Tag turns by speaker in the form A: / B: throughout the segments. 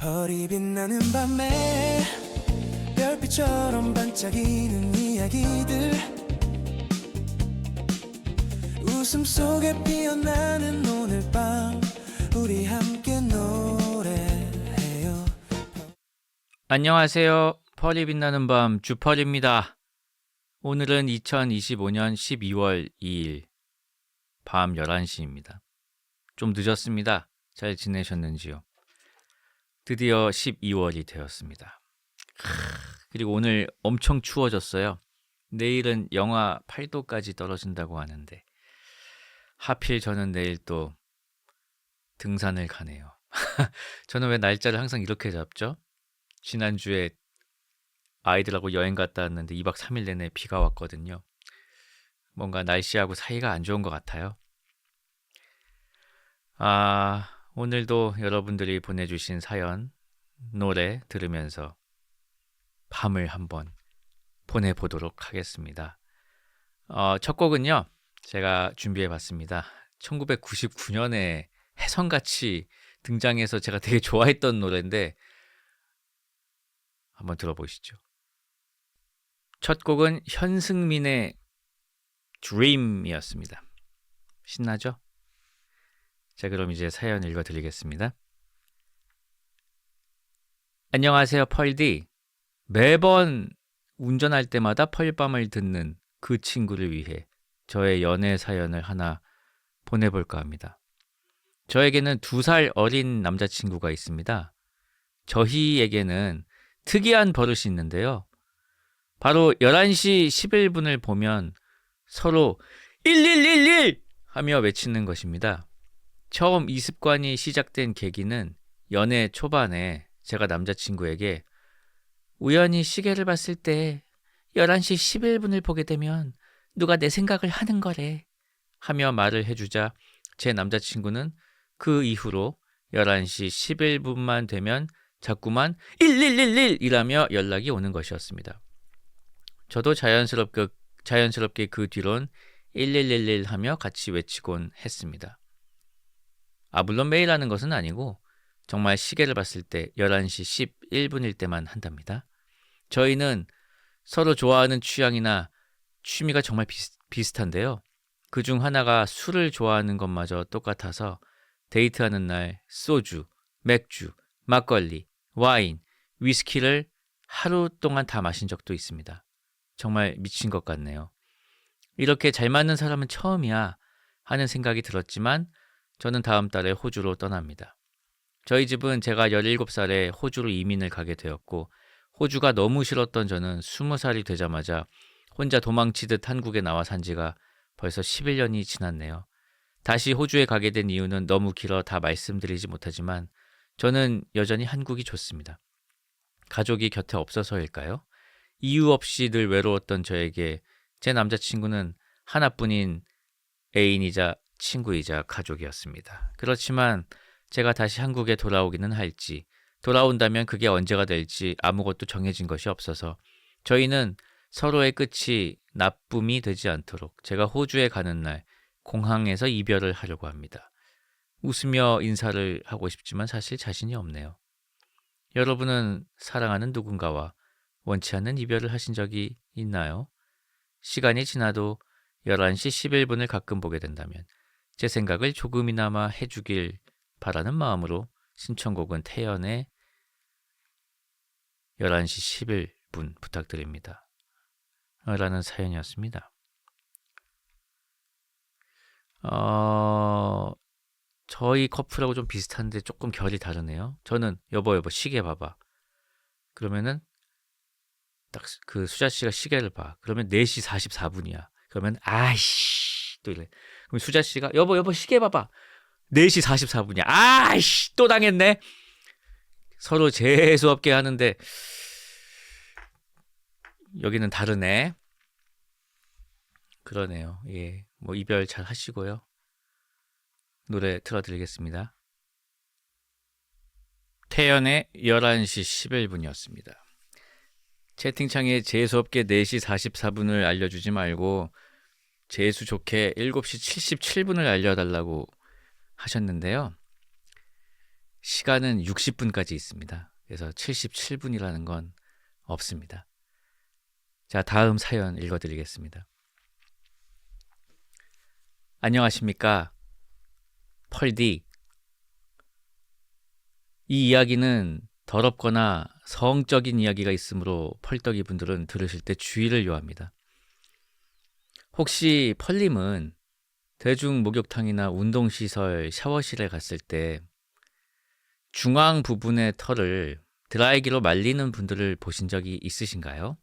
A: 별이 빛나는 밤에 별빛처럼 반짝이는 이야기들, 웃음속에 피어나는 오늘 밤 우리 함께 노래해요.
B: 안녕하세요. 펄이 빛나는 밤 주펄입니다. 오늘은 2025년 12월 2일 밤 11시입니다. 좀 늦었습니다. 잘 지내셨는지요? 드디어 12월이 되었습니다. 그리고 오늘 엄청 추워졌어요. 내일은 영하 8도까지 떨어진다고 하는데 하필 저는 내일 또 등산을 가네요. 저는 왜 날짜를 항상 이렇게 잡죠? 지난주에 아이들하고 여행 갔다 왔는데 2박 3일 내내 비가 왔거든요. 뭔가 날씨하고 사이가 안 좋은 것 같아요. 오늘도 여러분들이 보내주신 사연, 노래 들으면서 밤을 한번 보내보도록 하겠습니다. 첫 곡은요, 제가 준비해봤습니다. 1999년에 혜성같이 등장해서 제가 되게 좋아했던 노래인데 한번 들어보시죠. 첫 곡은 현승민의 Dream이었습니다. 신나죠? 자, 그럼 이제 사연 읽어드리겠습니다. 안녕하세요, 펄디. 매번 운전할 때마다 펄밤을 듣는 그 친구를 위해 저의 연애 사연을 하나 보내볼까 합니다. 저에게는 2살 어린 남자친구가 있습니다. 저희에게는 특이한 버릇이 있는데요. 바로 11시 11분을 보면 서로 1111 하며 외치는 것입니다. 처음 이 습관이 시작된 계기는 연애 초반에 제가 남자친구에게 우연히 시계를 봤을 때 11시 11분을 보게 되면 누가 내 생각을 하는 거래 하며 말을 해주자 제 남자친구는 그 이후로 11시 11분만 되면 자꾸만 1111이라며 연락이 오는 것이었습니다. 저도 자연스럽게 그 뒤론 1111 하며 같이 외치곤 했습니다. 물론 매일 하는 것은 아니고 정말 시계를 봤을 때 11시 11분일 때만 한답니다. 저희는 서로 좋아하는 취향이나 취미가 정말 비슷한데요. 그중 하나가 술을 좋아하는 것마저 똑같아서 데이트하는 날 소주, 맥주, 막걸리, 와인, 위스키를 하루 동안 다 마신 적도 있습니다. 정말 미친 것 같네요. 이렇게 잘 맞는 사람은 처음이야 하는 생각이 들었지만 저는 다음 달에 호주로 떠납니다. 저희 집은 제가 17살에 호주로 이민을 가게 되었고 호주가 너무 싫었던 저는 20살이 되자마자 혼자 도망치듯 한국에 나와 산 지가 벌써 11년이 지났네요. 다시 호주에 가게 된 이유는 너무 길어 다 말씀드리지 못하지만 저는 여전히 한국이 좋습니다. 가족이 곁에 없어서일까요? 이유 없이 늘 외로웠던 저에게 제 남자친구는 하나뿐인 애인이자 친구이자 가족이었습니다. 그렇지만 제가 다시 한국에 돌아오기는 할지, 돌아온다면 그게 언제가 될지 아무것도 정해진 것이 없어서 저희는 서로의 끝이 나쁨이 되지 않도록 제가 호주에 가는 날 공항에서 이별을 하려고 합니다. 웃으며 인사를 하고 싶지만 사실 자신이 없네요. 여러분은 사랑하는 누군가와 원치 않는 이별을 하신 적이 있나요? 시간이 지나도 11시 11분을 가끔 보게 된다면 제 생각을 조금이나마 해주길 바라는 마음으로 신청곡은 태연의 11시 11분 부탁드립니다. 라는 사연이었습니다. 저희 커플하고 좀 비슷한데 조금 결이 다르네요. 저는 여보 시계 봐봐. 그러면은 딱 그 수자씨가 시계를 봐. 그러면 4시 44분이야. 그러면 아이씨 또 이래. 그럼 수자씨가 여보 시계 봐봐. 4시 44분이야. 아이씨 또 당했네. 서로 재수없게 하는데 여기는 다르네. 그러네요. 예, 뭐 이별 잘 하시고요. 노래 틀어드리겠습니다. 태연의 11시 11분이었습니다. 채팅창에 재수없게 4시 44분을 알려주지 말고 재수 좋게 7시 77분을 알려달라고 하셨는데요. 시간은 60분까지 있습니다. 그래서 77분이라는 건 없습니다. 자, 다음 사연 읽어드리겠습니다. 안녕하십니까, 펄디. 이 이야기는 더럽거나 성적인 이야기가 있으므로 펄떡이 분들은 들으실 때 주의를 요합니다. 혹시 펄님은 대중 목욕탕이나 운동시설 샤워실에 갔을 때 중앙 부분의 털을 드라이기로 말리는 분들을 보신 적이 있으신가요?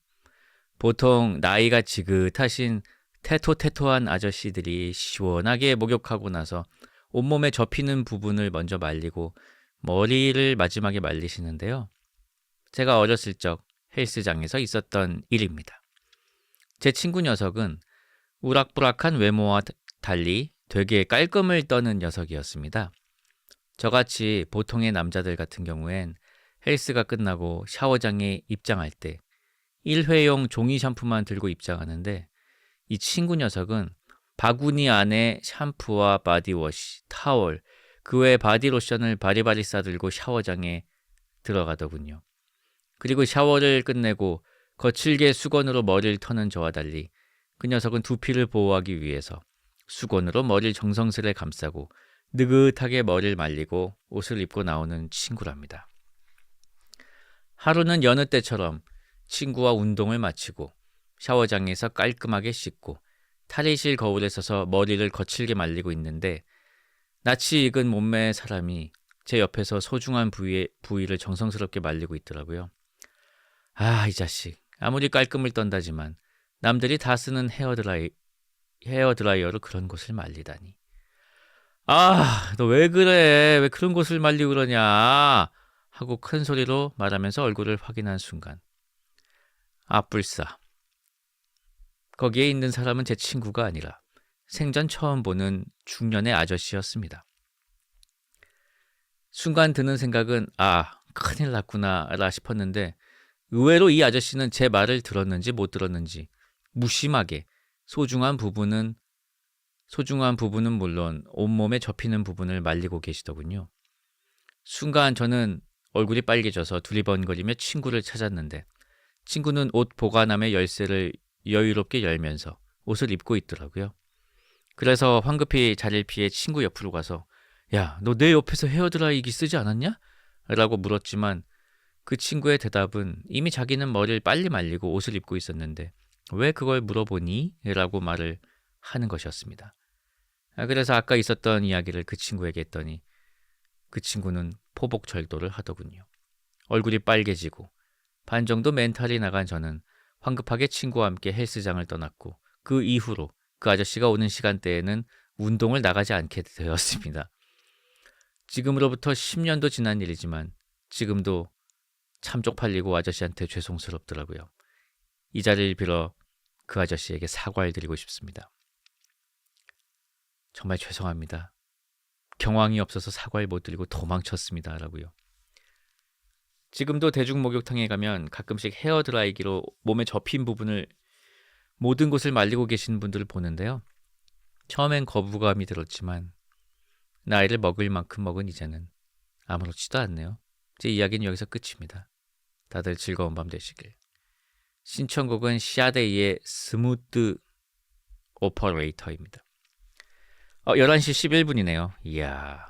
B: 보통 나이가 지긋하신 테토테토한 아저씨들이 시원하게 목욕하고 나서 온몸에 접히는 부분을 먼저 말리고 머리를 마지막에 말리시는데요. 제가 어렸을 적 헬스장에서 있었던 일입니다. 제 친구 녀석은 우락부락한 외모와 달리 되게 깔끔을 떠는 녀석이었습니다. 저같이 보통의 남자들 같은 경우엔 헬스가 끝나고 샤워장에 입장할 때 일회용 종이 샴푸만 들고 입장하는데 이 친구 녀석은 바구니 안에 샴푸와 바디워시, 타월, 그 외 바디로션을 바리바리 싸들고 샤워장에 들어가더군요. 그리고 샤워를 끝내고 거칠게 수건으로 머리를 터는 저와 달리 그 녀석은 두피를 보호하기 위해서 수건으로 머리를 정성스레 감싸고 느긋하게 머리를 말리고 옷을 입고 나오는 친구랍니다. 하루는 여느 때처럼 친구와 운동을 마치고 샤워장에서 깔끔하게 씻고 탈의실 거울에 서서 머리를 거칠게 말리고 있는데 낯이 익은 몸매의 사람이 제 옆에서 소중한 부위를 정성스럽게 말리고 있더라고요. 아, 이 자식. 아무리 깔끔을 떤다지만 남들이 다 쓰는 헤어드라이어로 그런 곳을 말리다니. 아, 너 왜 그래? 왜 그런 곳을 말리고 그러냐? 하고 큰 소리로 말하면서 얼굴을 확인한 순간. 아뿔싸. 거기에 있는 사람은 제 친구가 아니라 생전 처음 보는 중년의 아저씨였습니다. 순간 드는 생각은 큰일 났구나 라 싶었는데 의외로 이 아저씨는 제 말을 들었는지 못 들었는지 무심하게 소중한 부분은 물론 온몸에 접히는 부분을 말리고 계시더군요. 순간 저는 얼굴이 빨개져서 두리번거리며 친구를 찾았는데 친구는 옷 보관함의 열쇠를 여유롭게 열면서 옷을 입고 있더라고요. 그래서 황급히 자리를 피해 친구 옆으로 가서 야, 너 내 옆에서 헤어드라이기 쓰지 않았냐? 라고 물었지만 그 친구의 대답은 이미 자기는 머리를 빨리 말리고 옷을 입고 있었는데 왜 그걸 물어보니? 라고 말을 하는 것이었습니다. 그래서 아까 있었던 이야기를 그 친구에게 했더니 그 친구는 포복절도를 하더군요. 얼굴이 빨개지고 반 정도 멘탈이 나간 저는 황급하게 친구와 함께 헬스장을 떠났고 그 이후로 그 아저씨가 오는 시간대에는 운동을 나가지 않게 되었습니다. 지금으로부터 10년도 지난 일이지만 지금도 참 쪽팔리고 아저씨한테 죄송스럽더라고요. 이 자리를 빌어 그 아저씨에게 사과를 드리고 싶습니다. 정말 죄송합니다. 경황이 없어서 사과를 못 드리고 도망쳤습니다. 라고요. 지금도 대중목욕탕에 가면 가끔씩 헤어드라이기로 몸에 접힌 부분을 모든 곳을 말리고 계시는 분들을 보는데요. 처음엔 거부감이 들었지만 나이를 먹을 만큼 먹은 이제는 아무렇지도 않네요. 제 이야기는 여기서 끝입니다. 다들 즐거운 밤 되시길. 신청곡은 샤데이의 스무드 오퍼레이터입니다. 11시 11분이네요. 이야.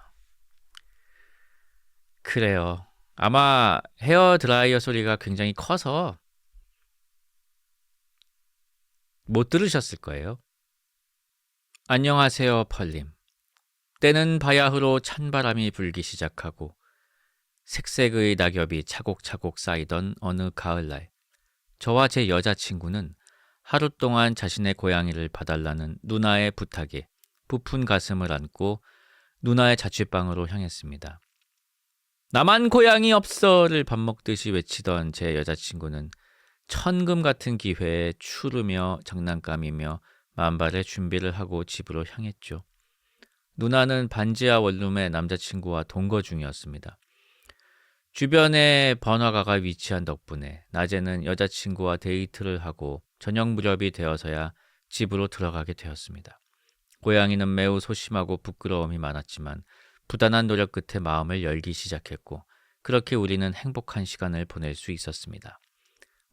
B: 그래요. 아마 헤어드라이어 소리가 굉장히 커서 못 들으셨을 거예요. 안녕하세요, 펄님. 때는 바야흐로 찬바람이 불기 시작하고 색색의 낙엽이 차곡차곡 쌓이던 어느 가을날, 저와 제 여자친구는 하루 동안 자신의 고양이를 봐달라는 누나의 부탁에 부푼 가슴을 안고 누나의 자취방으로 향했습니다. 나만 고양이 없어를 밥 먹듯이 외치던 제 여자친구는 천금 같은 기회에 추르며 장난감이며 만발의 준비를 하고 집으로 향했죠. 누나는 반지하 원룸의 남자친구와 동거 중이었습니다. 주변에 번화가가 위치한 덕분에 낮에는 여자친구와 데이트를 하고 저녁 무렵이 되어서야 집으로 들어가게 되었습니다. 고양이는 매우 소심하고 부끄러움이 많았지만 부단한 노력 끝에 마음을 열기 시작했고 그렇게 우리는 행복한 시간을 보낼 수 있었습니다.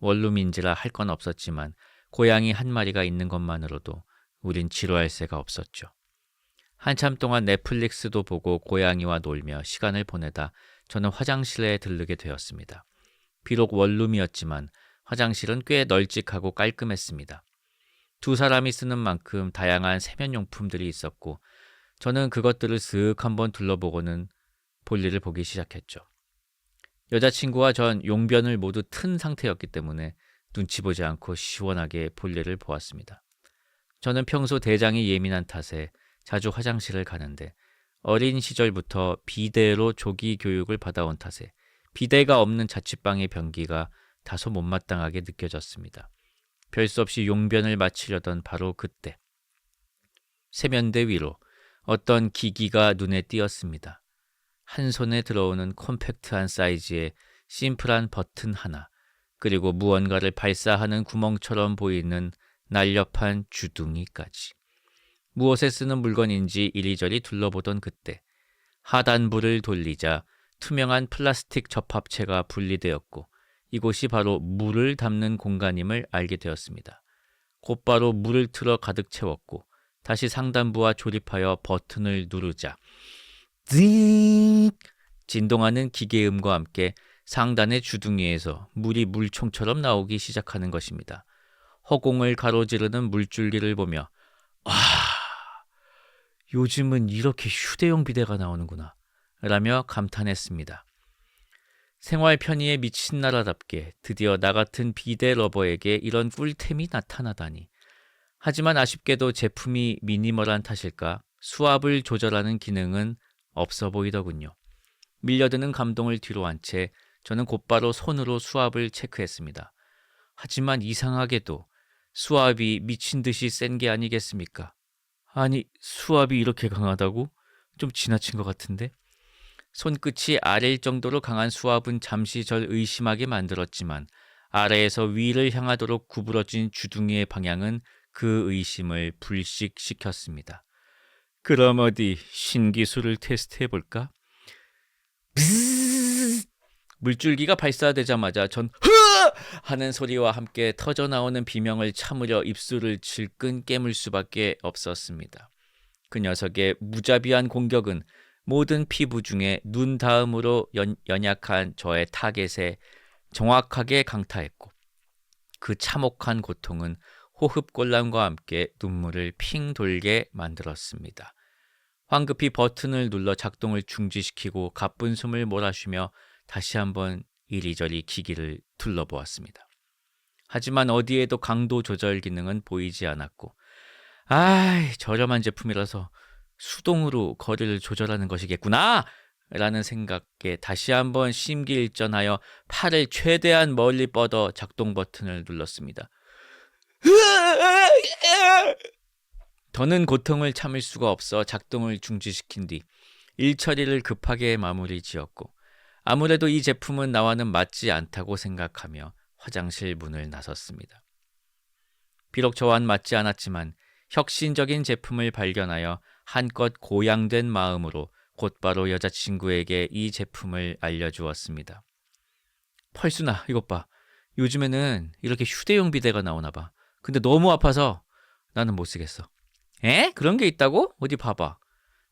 B: 원룸인지라 할 건 없었지만 고양이 한 마리가 있는 것만으로도 우린 지루할 새가 없었죠. 한참 동안 넷플릭스도 보고 고양이와 놀며 시간을 보내다 저는 화장실에 들르게 되었습니다. 비록 원룸이었지만 화장실은 꽤 널찍하고 깔끔했습니다. 두 사람이 쓰는 만큼 다양한 세면용품들이 있었고 저는 그것들을 쓱 한번 둘러보고는 볼일을 보기 시작했죠. 여자친구와 전 용변을 모두 튼 상태였기 때문에 눈치 보지 않고 시원하게 볼일을 보았습니다. 저는 평소 대장이 예민한 탓에 자주 화장실을 가는데 어린 시절부터 비대로 조기 교육을 받아온 탓에 비대가 없는 자취방의 변기가 다소 못마땅하게 느껴졌습니다. 별 수 없이 용변을 마치려던 바로 그때 세면대 위로 어떤 기기가 눈에 띄었습니다. 한 손에 들어오는 콤팩트한 사이즈의 심플한 버튼 하나, 그리고 무언가를 발사하는 구멍처럼 보이는 날렵한 주둥이까지. 무엇에 쓰는 물건인지 이리저리 둘러보던 그때 하단부를 돌리자 투명한 플라스틱 접합체가 분리되었고 이곳이 바로 물을 담는 공간임을 알게 되었습니다. 곧바로 물을 틀어 가득 채웠고 다시 상단부와 조립하여 버튼을 누르자 띵! 진동하는 기계음과 함께 상단의 주둥이에서 물이 물총처럼 나오기 시작하는 것입니다. 허공을 가로지르는 물줄기를 보며 요즘은 이렇게 휴대용 비데가 나오는구나 라며 감탄했습니다. 생활 편의에 미친 나라답게 드디어 나 같은 비데 러버에게 이런 꿀템이 나타나다니. 하지만 아쉽게도 제품이 미니멀한 탓일까 수압을 조절하는 기능은 없어 보이더군요. 밀려드는 감동을 뒤로 한 채 저는 곧바로 손으로 수압을 체크했습니다. 하지만 이상하게도 수압이 미친 듯이 센 게 아니겠습니까? 아니, 수압이 이렇게 강하다고? 좀 지나친 것 같은데? 손끝이 아래일 정도로 강한 수압은 잠시 절 의심하게 만들었지만 아래에서 위를 향하도록 구부러진 주둥이의 방향은 그 의심을 불식시켰습니다. 그럼 어디 신기술을 테스트해볼까? 물줄기가 발사되자마자 전 흐! 하는 소리와 함께 터져나오는 비명을 참으려 입술을 질끈 깨물 수밖에 없었습니다. 그 녀석의 무자비한 공격은 모든 피부 중에 눈 다음으로 연약한 저의 타겟에 정확하게 강타했고 그 참혹한 고통은 호흡곤란과 함께 눈물을 핑 돌게 만들었습니다. 황급히 버튼을 눌러 작동을 중지시키고 가쁜 숨을 몰아쉬며 다시 한번 이리저리 기기를 둘러보았습니다. 하지만 어디에도 강도 조절 기능은 보이지 않았고 저렴한 제품이라서 수동으로 거리를 조절하는 것이겠구나 라는 생각에 다시 한번 심기일전하여 팔을 최대한 멀리 뻗어 작동 버튼을 눌렀습니다. 더는 고통을 참을 수가 없어 작동을 중지시킨 뒤 일처리를 급하게 마무리 지었고 아무래도 이 제품은 나와는 맞지 않다고 생각하며 화장실 문을 나섰습니다. 비록 저와는 맞지 않았지만 혁신적인 제품을 발견하여 한껏 고양된 마음으로 곧바로 여자친구에게 이 제품을 알려주었습니다. 펄순아, 이것 봐. 요즘에는 이렇게 휴대용 비데가 나오나 봐. 근데 너무 아파서 나는 못 쓰겠어. 에? 그런 게 있다고? 어디 봐봐.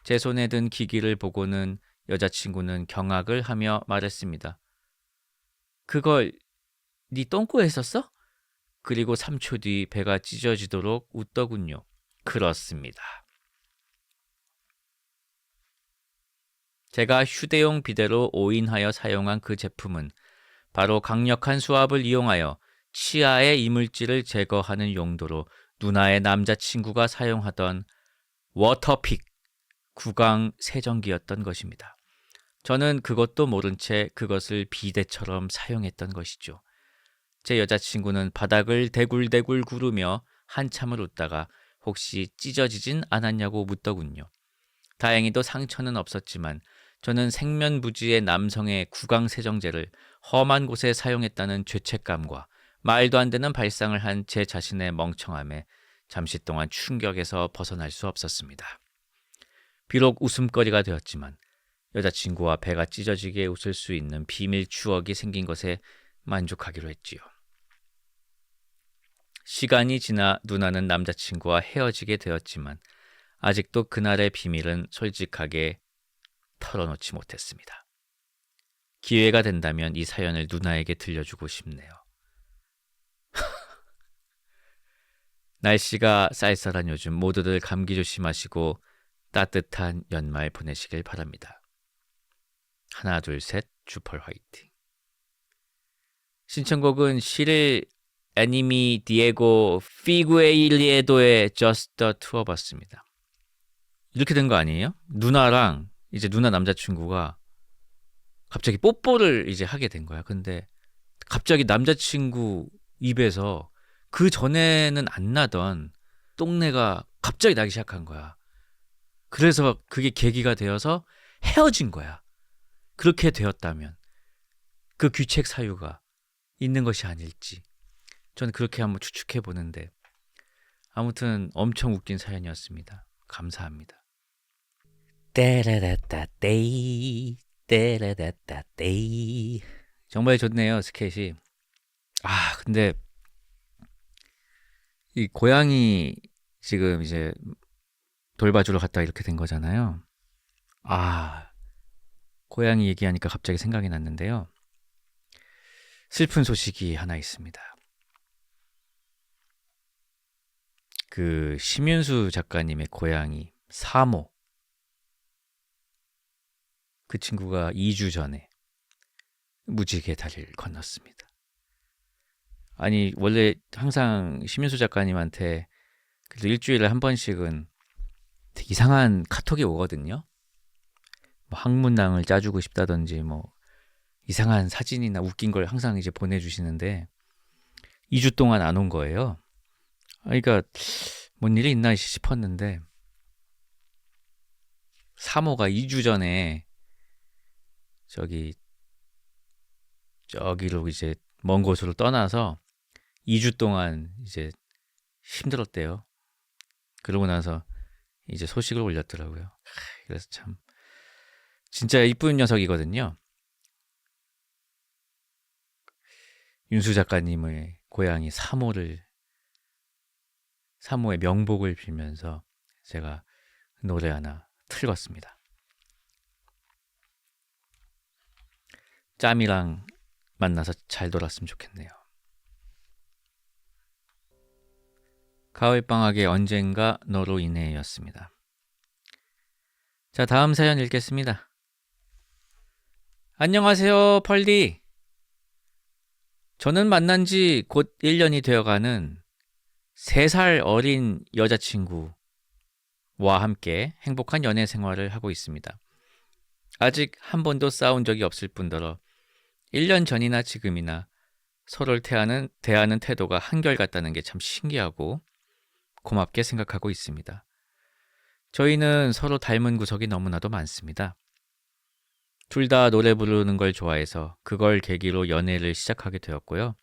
B: 제 손에 든 기기를 보고는 여자친구는 경악을 하며 말했습니다. 그걸 네 똥꼬에 했었어? 그리고 3초 뒤 배가 찢어지도록 웃더군요. 그렇습니다. 제가 휴대용 비데로 오인하여 사용한 그 제품은 바로 강력한 수압을 이용하여 치아의 이물질을 제거하는 용도로 누나의 남자친구가 사용하던 워터픽 구강 세정기였던 것입니다. 저는 그것도 모른 채 그것을 비데처럼 사용했던 것이죠. 제 여자친구는 바닥을 대굴대굴 구르며 한참을 웃다가 혹시 찢어지진 않았냐고 묻더군요. 다행히도 상처는 없었지만 저는 생면부지의 남성의 구강세정제를 험한 곳에 사용했다는 죄책감과 말도 안 되는 발상을 한 제 자신의 멍청함에 잠시 동안 충격에서 벗어날 수 없었습니다. 비록 웃음거리가 되었지만 여자친구와 배가 찢어지게 웃을 수 있는 비밀 추억이 생긴 것에 만족하기로 했지요. 시간이 지나 누나는 남자친구와 헤어지게 되었지만 아직도 그날의 비밀은 솔직하게 털어놓지 못했습니다. 기회가 된다면 이 사연을 누나에게 들려주고 싶네요. 날씨가 쌀쌀한 요즘 모두들 감기 조심하시고 따뜻한 연말 보내시길 바랍니다. 하나 둘 셋 주펄 화이팅. 신청곡은 시릴 애니미 디에고 피구에일리에도의 Just the Two of Us입니다. 이렇게 된 거 아니에요? 누나랑 이제 누나 남자친구가 갑자기 뽀뽀를 이제 하게 된 거야. 근데 갑자기 남자친구 입에서 그 전에는 안 나던 똥내가 갑자기 나기 시작한 거야. 그래서 그게 계기가 되어서 헤어진 거야. 그렇게 되었다면 그 귀책 사유가 있는 것이 아닐지 저는 그렇게 한번 추측해 보는데 아무튼 엄청 웃긴 사연이었습니다. 감사합니다. 떼라다따떼이 떼라다따떼이 정말 좋네요. 스케치. 근데 이 고양이 지금 이제 돌봐주러 갔다 이렇게 된 거잖아요. 고양이 얘기하니까 갑자기 생각이 났는데요. 슬픈 소식이 하나 있습니다. 그 심윤수 작가님의 고양이 사모, 그 친구가 2주 전에 무지개 다리를 건넜습니다. 아니 원래 항상 심윤수 작가님한테 그래도 일주일에 한 번씩은 되게 이상한 카톡이 오거든요. 뭐 항문낭을 짜주고 싶다든지 뭐 이상한 사진이나 웃긴 걸 항상 이제 보내주시는데 2주 동안 안 온 거예요. 그러니까 뭔 일이 있나 싶었는데 사모가 2주 전에 저기로 이제 먼 곳으로 떠나서 2주 동안 이제 힘들었대요. 그러고 나서 이제 소식을 올렸더라고요. 그래서 참 진짜 이쁜 녀석이거든요. 윤수 작가님의 고양이 사모의 명복을 빌면서 제가 노래 하나 틀었습니다. 짬이랑 만나서 잘 놀았으면 좋겠네요. 가을방학의 언젠가 너로 인해였습니다. 자, 다음 사연 읽겠습니다. 안녕하세요, 펄디. 저는 만난 지 곧 1년이 되어가는 3살 어린 여자친구와 함께 행복한 연애 생활을 하고 있습니다. 아직 한 번도 싸운 적이 없을 뿐더러 1년 전이나 지금이나 서로를 대하는 태도가 한결같다는 게 참 신기하고 고맙게 생각하고 있습니다. 저희는 서로 닮은 구석이 너무나도 많습니다. 둘 다 노래 부르는 걸 좋아해서 그걸 계기로 연애를 시작하게 되었고요.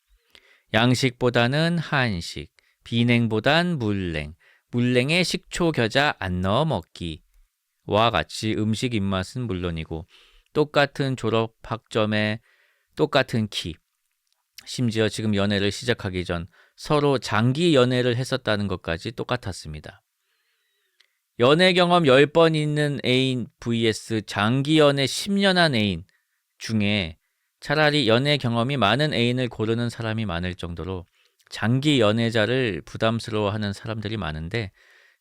B: 양식보다는 한식, 비냉보단 물냉, 물냉에 식초 겨자 안 넣어 먹기와 같이 음식 입맛은 물론이고 똑같은 졸업 학점에 똑같은 키, 심지어 지금 연애를 시작하기 전 서로 장기 연애를 했었다는 것까지 똑같았습니다. 연애 경험 10번 있는 애인 vs 장기 연애 10년 한 애인 중에 차라리 연애 경험이 많은 애인을 고르는 사람이 많을 정도로 장기 연애자를 부담스러워하는 사람들이 많은데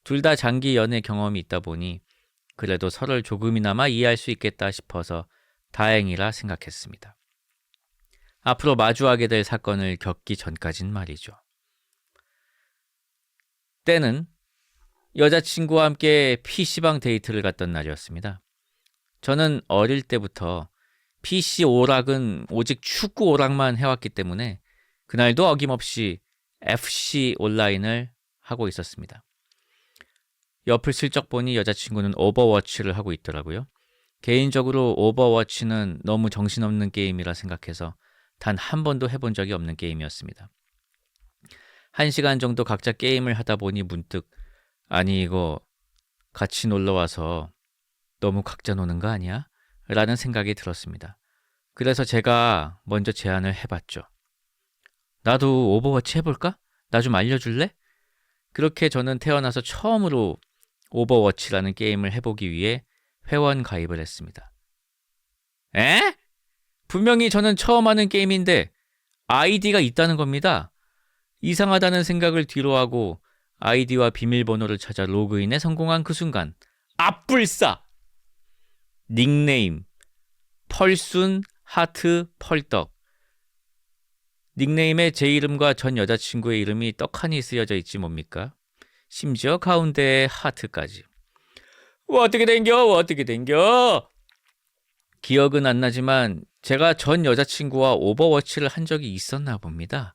B: 둘 다 장기 연애 경험이 있다 보니 그래도 서로를 조금이나마 이해할 수 있겠다 싶어서 다행이라 생각했습니다. 앞으로 마주하게 될 사건을 겪기 전까진 말이죠. 때는 여자친구와 함께 PC방 데이트를 갔던 날이었습니다. 저는 어릴 때부터 PC 오락은 오직 축구 오락만 해왔기 때문에 그날도 어김없이 FC 온라인을 하고 있었습니다. 옆을 슬쩍 보니 여자친구는 오버워치를 하고 있더라고요. 개인적으로 오버워치는 너무 정신없는 게임이라 생각해서 단 한 번도 해본 적이 없는 게임이었습니다. 1시간 정도 각자 게임을 하다 보니 문득 아니 이거 같이 놀러와서 너무 각자 노는 거 아니야? 라는 생각이 들었습니다. 그래서 제가 먼저 제안을 해봤죠. 나도 오버워치 해볼까? 나 좀 알려줄래? 그렇게 저는 태어나서 처음으로 오버워치라는 게임을 해보기 위해 회원 가입을 했습니다. 에? 분명히 저는 처음 하는 게임인데 아이디가 있다는 겁니다. 이상하다는 생각을 뒤로하고 아이디와 비밀번호를 찾아 로그인에 성공한 그 순간 앞불싸! 닉네임 펄순 하트 펄떡. 닉네임에 제 이름과 전 여자친구의 이름이 떡하니 쓰여져 있지 뭡니까? 심지어 가운데에 하트까지. 어떻게 된겨? 기억은 안 나지만 제가 전 여자친구와 오버워치를 한 적이 있었나 봅니다.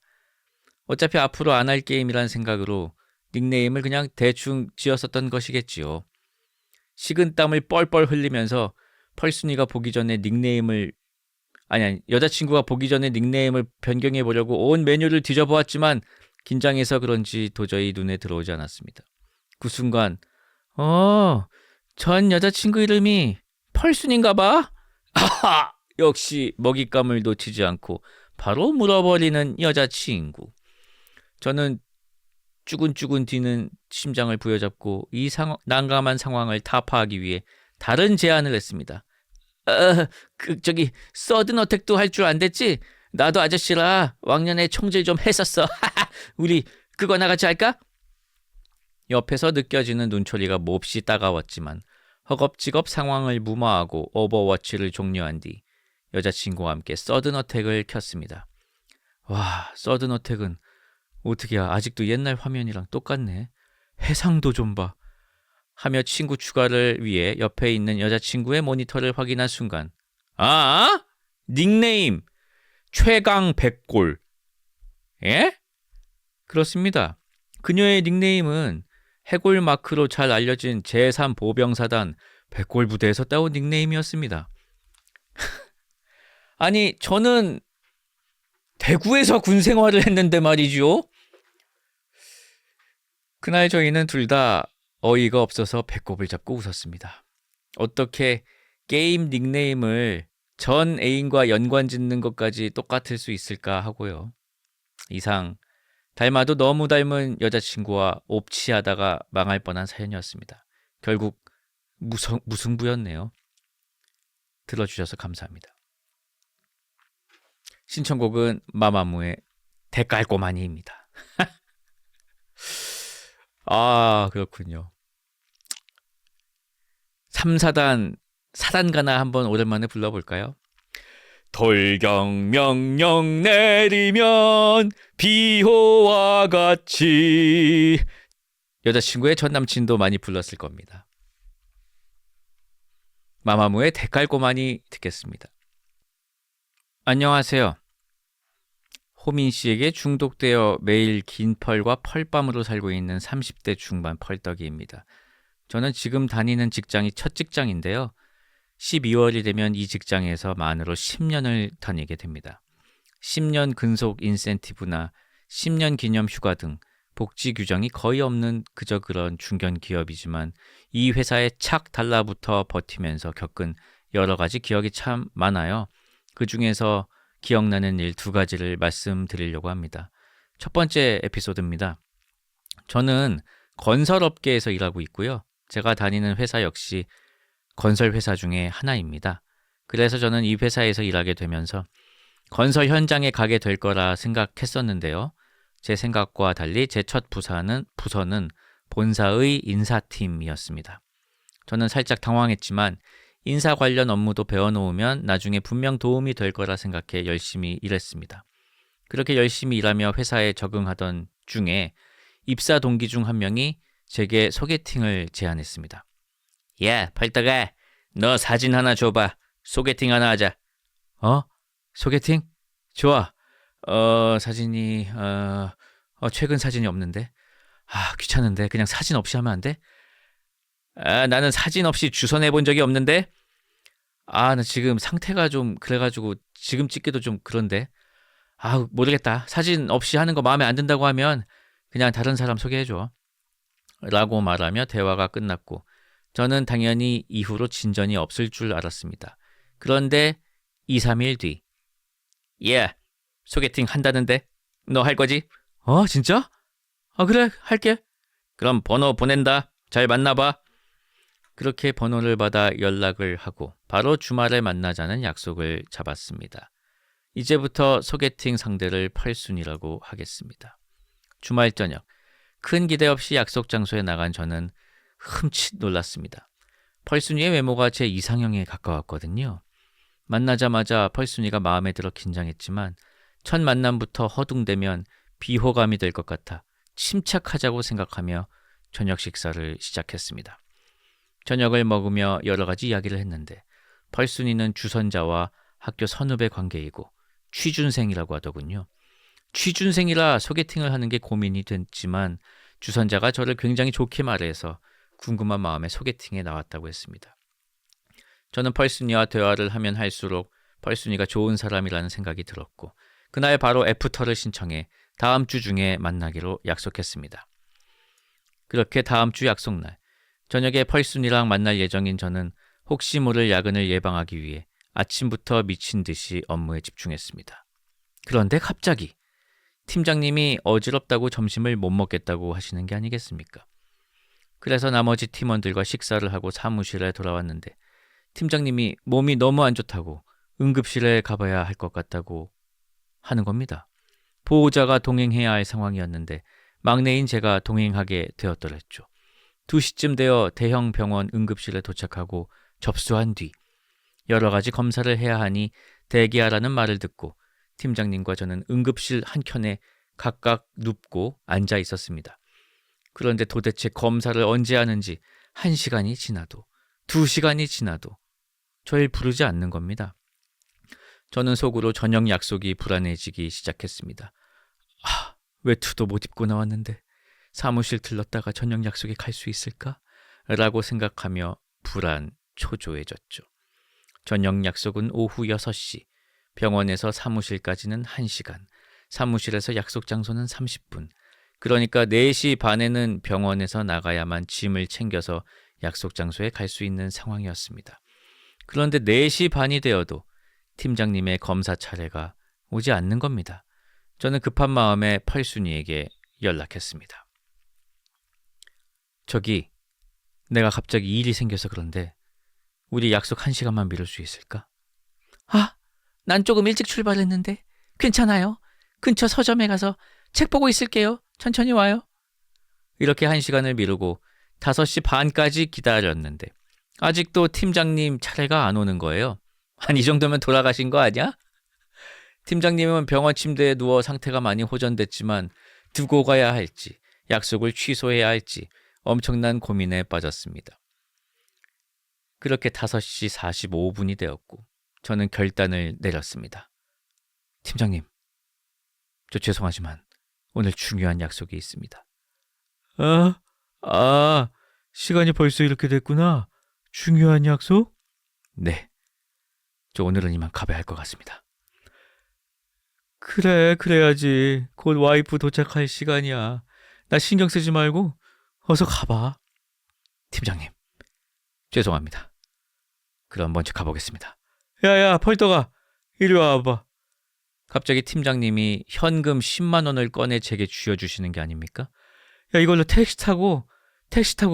B: 어차피 앞으로 안 할 게임이란 생각으로 닉네임을 그냥 대충 지었었던 것이겠지요. 식은땀을 뻘뻘 흘리면서 펄순이가 보기 전에 여자친구가 보기 전에 닉네임을 변경해 보려고 온 메뉴를 뒤져보았지만 긴장해서 그런지 도저히 눈에 들어오지 않았습니다. 그 순간 전 여자친구 이름이 펄순인가 봐? 아하! 역시 먹잇감을 놓치지 않고 바로 물어버리는 여자친구. 저는 쭈근쭈근 뛰는 심장을 부여잡고 이 난감한 상황을 타파하기 위해 다른 제안을 했습니다. 서든 어택도 할 줄 안 됐지? 나도 아저씨라 왕년에 총질 좀 했었어. 우리 그거나 같이 할까? 옆에서 느껴지는 눈초리가 몹시 따가웠지만 허겁지겁 상황을 무마하고 오버워치를 종료한 뒤 여자친구와 함께 서든 어택을 켰습니다. 와, 서든 어택은 어떻게야, 아직도 옛날 화면이랑 똑같네. 해상도 좀 봐. 하며 친구 추가를 위해 옆에 있는 여자친구의 모니터를 확인한 순간 닉네임 최강 백골. 예? 그렇습니다. 그녀의 닉네임은 해골 마크로 잘 알려진 제3보병사단 백골 부대에서 따온 닉네임이었습니다. 아니, 저는 대구에서 군 생활을 했는데 말이죠. 그날 저희는 둘 다 어이가 없어서 배꼽을 잡고 웃었습니다. 어떻게 게임 닉네임을 전 애인과 연관 짓는 것까지 똑같을 수 있을까 하고요. 이상 닮아도 너무 닮은 여자친구와 옵치하다가 망할 뻔한 사연이었습니다. 결국 무승부였네요. 들어주셔서 감사합니다. 신청곡은 마마무의 대깔꼬마니입니다. 그렇군요. 3사단 사단가나 한번 오랜만에 불러볼까요? 돌경 명령 내리면 비호와 같이. 여자친구의 전남친도 많이 불렀을 겁니다. 마마무의 대깔꼬마니 듣겠습니다. 안녕하세요. 호민 씨에게 중독되어 매일 긴 펄과 펄밤으로 살고 있는 30대 중반 펄떡이입니다. 저는 지금 다니는 직장이 첫 직장인데요. 12월이 되면 이 직장에서 만으로 10년을 다니게 됩니다. 10년 근속 인센티브나 10년 기념 휴가 등 복지 규정이 거의 없는 그저 그런 중견 기업이지만 이 회사에 착 달라붙어 버티면서 겪은 여러 가지 기억이 참 많아요. 그 중에서 기억나는 일 2가지를 말씀드리려고 합니다. 첫 번째 에피소드입니다. 저는 건설업계에서 일하고 있고요. 제가 다니는 회사 역시 건설 회사 중에 하나입니다. 그래서 저는 이 회사에서 일하게 되면서 건설 현장에 가게 될 거라 생각했었는데요. 제 생각과 달리 제 첫 부서는 본사의 인사팀이었습니다. 저는 살짝 당황했지만 인사 관련 업무도 배워놓으면 나중에 분명 도움이 될 거라 생각해 열심히 일했습니다. 그렇게 열심히 일하며 회사에 적응하던 중에 입사 동기 중 한 명이 제게 소개팅을 제안했습니다. 야, 펄떡아, 너 사진 하나 줘봐. 소개팅 하나 하자. 소개팅? 좋아. 사진이 최근 사진이 없는데. 귀찮은데 그냥 사진 없이 하면 안 돼? 나는 사진 없이 주선해본 적이 없는데. 나 지금 상태가 좀 그래가지고 지금 찍기도 좀 그런데. 모르겠다. 사진 없이 하는 거 마음에 안 든다고 하면 그냥 다른 사람 소개해줘. 라고 말하며 대화가 끝났고 저는 당연히 이후로 진전이 없을 줄 알았습니다. 그런데 2, 3일 뒤. 예, 소개팅 한다는데 너 할 거지? 진짜? 그래, 할게. 그럼 번호 보낸다. 잘 만나봐. 그렇게 번호를 받아 연락을 하고 바로 주말에 만나자는 약속을 잡았습니다. 이제부터 소개팅 상대를 펄순이라고 하겠습니다. 주말 저녁, 큰 기대 없이 약속 장소에 나간 저는 흠칫 놀랐습니다. 펄순이의 외모가 제 이상형에 가까웠거든요. 만나자마자 펄순이가 마음에 들어 긴장했지만 첫 만남부터 허둥대면 비호감이 될 것 같아 침착하자고 생각하며 저녁 식사를 시작했습니다. 저녁을 먹으며 여러 가지 이야기를 했는데 펄순이는 주선자와 학교 선후배 관계이고 취준생이라고 하더군요. 취준생이라 소개팅을 하는 게 고민이 됐지만 주선자가 저를 굉장히 좋게 말해서 궁금한 마음에 소개팅에 나왔다고 했습니다. 저는 펄순이와 대화를 하면 할수록 펄순이가 좋은 사람이라는 생각이 들었고 그날 바로 애프터를 신청해 다음 주 중에 만나기로 약속했습니다. 그렇게 다음 주 약속날 저녁에 펄순이랑 만날 예정인 저는 혹시 모를 야근을 예방하기 위해 아침부터 미친 듯이 업무에 집중했습니다. 그런데 갑자기 팀장님이 어지럽다고 점심을 못 먹겠다고 하시는 게 아니겠습니까? 그래서 나머지 팀원들과 식사를 하고 사무실에 돌아왔는데 팀장님이 몸이 너무 안 좋다고 응급실에 가봐야 할 것 같다고 하는 겁니다. 보호자가 동행해야 할 상황이었는데 막내인 제가 동행하게 되었더랬죠. 2시쯤 되어 대형 병원 응급실에 도착하고 접수한 뒤 여러 가지 검사를 해야 하니 대기하라는 말을 듣고 팀장님과 저는 응급실 한켠에 각각 눕고 앉아 있었습니다. 그런데 도대체 검사를 언제 하는지 1시간이 지나도 2시간이 지나도 저를 부르지 않는 겁니다. 저는 속으로 저녁 약속이 불안해지기 시작했습니다. 외투도 못 입고 나왔는데 사무실 들렀다가 저녁 약속에 갈 수 있을까? 라고 생각하며 불안 초조해졌죠. 저녁 약속은 오후 6시, 병원에서 사무실까지는 1시간, 사무실에서 약속 장소는 30분, 그러니까 4시 반에는 병원에서 나가야만 짐을 챙겨서 약속 장소에 갈 수 있는 상황이었습니다. 그런데 4시 반이 되어도 팀장님의 검사 차례가 오지 않는 겁니다. 저는 급한 마음에 펄순이에게 연락했습니다. 저기, 내가 갑자기 일이 생겨서 그런데 우리 약속 1시간만 미룰 수 있을까? 난 조금 일찍 출발했는데 괜찮아요. 근처 서점에 가서 책 보고 있을게요. 천천히 와요. 이렇게 1시간을 미루고 5시 반까지 기다렸는데 아직도 팀장님 차례가 안 오는 거예요. 이 정도면 돌아가신 거 아니야? 팀장님은 병원 침대에 누워 상태가 많이 호전됐지만 두고 가야 할지 약속을 취소해야 할지 엄청난 고민에 빠졌습니다. 그렇게 5시 45분이 되었고 저는 결단을 내렸습니다. 팀장님, 저 죄송하지만 오늘 중요한 약속이 있습니다. 시간이 벌써 이렇게 됐구나. 중요한 약속? 네, 저 오늘은 이만 가봐야 할 것 같습니다. 그래, 그래야지. 곧 와이프 도착할 시간이야. 나 신경 쓰지 말고 어서 가봐. 팀장님, 죄송합니다. 그럼 먼저 가보겠습니다. 야야, 펄떡아, 이리 와봐. 갑자기 팀장님이 현금 10만 원을 꺼내 제게 쥐어주시는 게 아닙니까? 야, 이걸로 택시 타고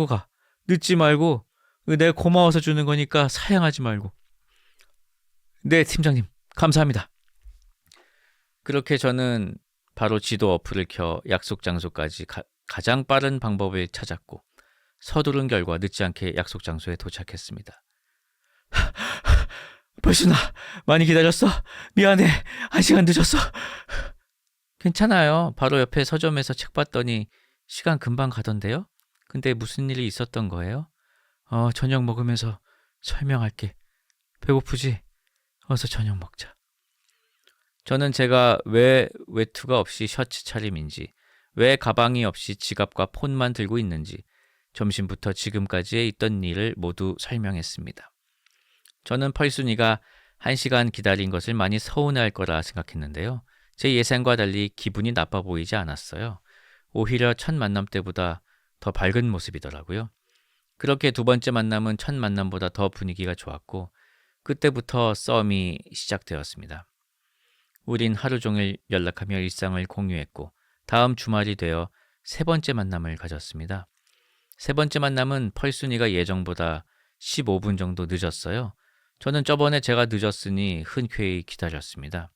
B: 가. 늦지 말고. 내가 고마워서 주는 거니까 사양하지 말고. 네, 팀장님, 감사합니다. 그렇게 저는 바로 지도 어플을 켜 약속 장소까지 가장 빠른 방법을 찾았고 서두른 결과 늦지 않게 약속 장소에 도착했습니다. 벌써 나 많이 기다렸어? 미안해. 1시간 늦었어. 괜찮아요. 바로 옆에 서점에서 책 봤더니 시간 금방 가던데요? 근데 무슨 일이 있었던 거예요? 저녁 먹으면서 설명할게. 배고프지? 어서 저녁 먹자. 저는 제가 왜 외투가 없이 셔츠 차림인지, 왜 가방이 없이 지갑과 폰만 들고 있는지, 점심부터 지금까지의 있던 일을 모두 설명했습니다. 저는 펄순이가 1시간 기다린 것을 많이 서운해할 거라 생각했는데요. 제 예상과 달리 기분이 나빠 보이지 않았어요. 오히려 첫 만남 때보다 더 밝은 모습이더라고요. 그렇게 두 번째 만남은 첫 만남보다 더 분위기가 좋았고 그때부터 썸이 시작되었습니다. 우린 하루 종일 연락하며 일상을 공유했고 다음 주말이 되어 세 번째 만남을 가졌습니다. 세 번째 만남은 펄순이가 예정보다 15분 정도 늦었어요. 저는 저번에 제가 늦었으니 흔쾌히 기다렸습니다.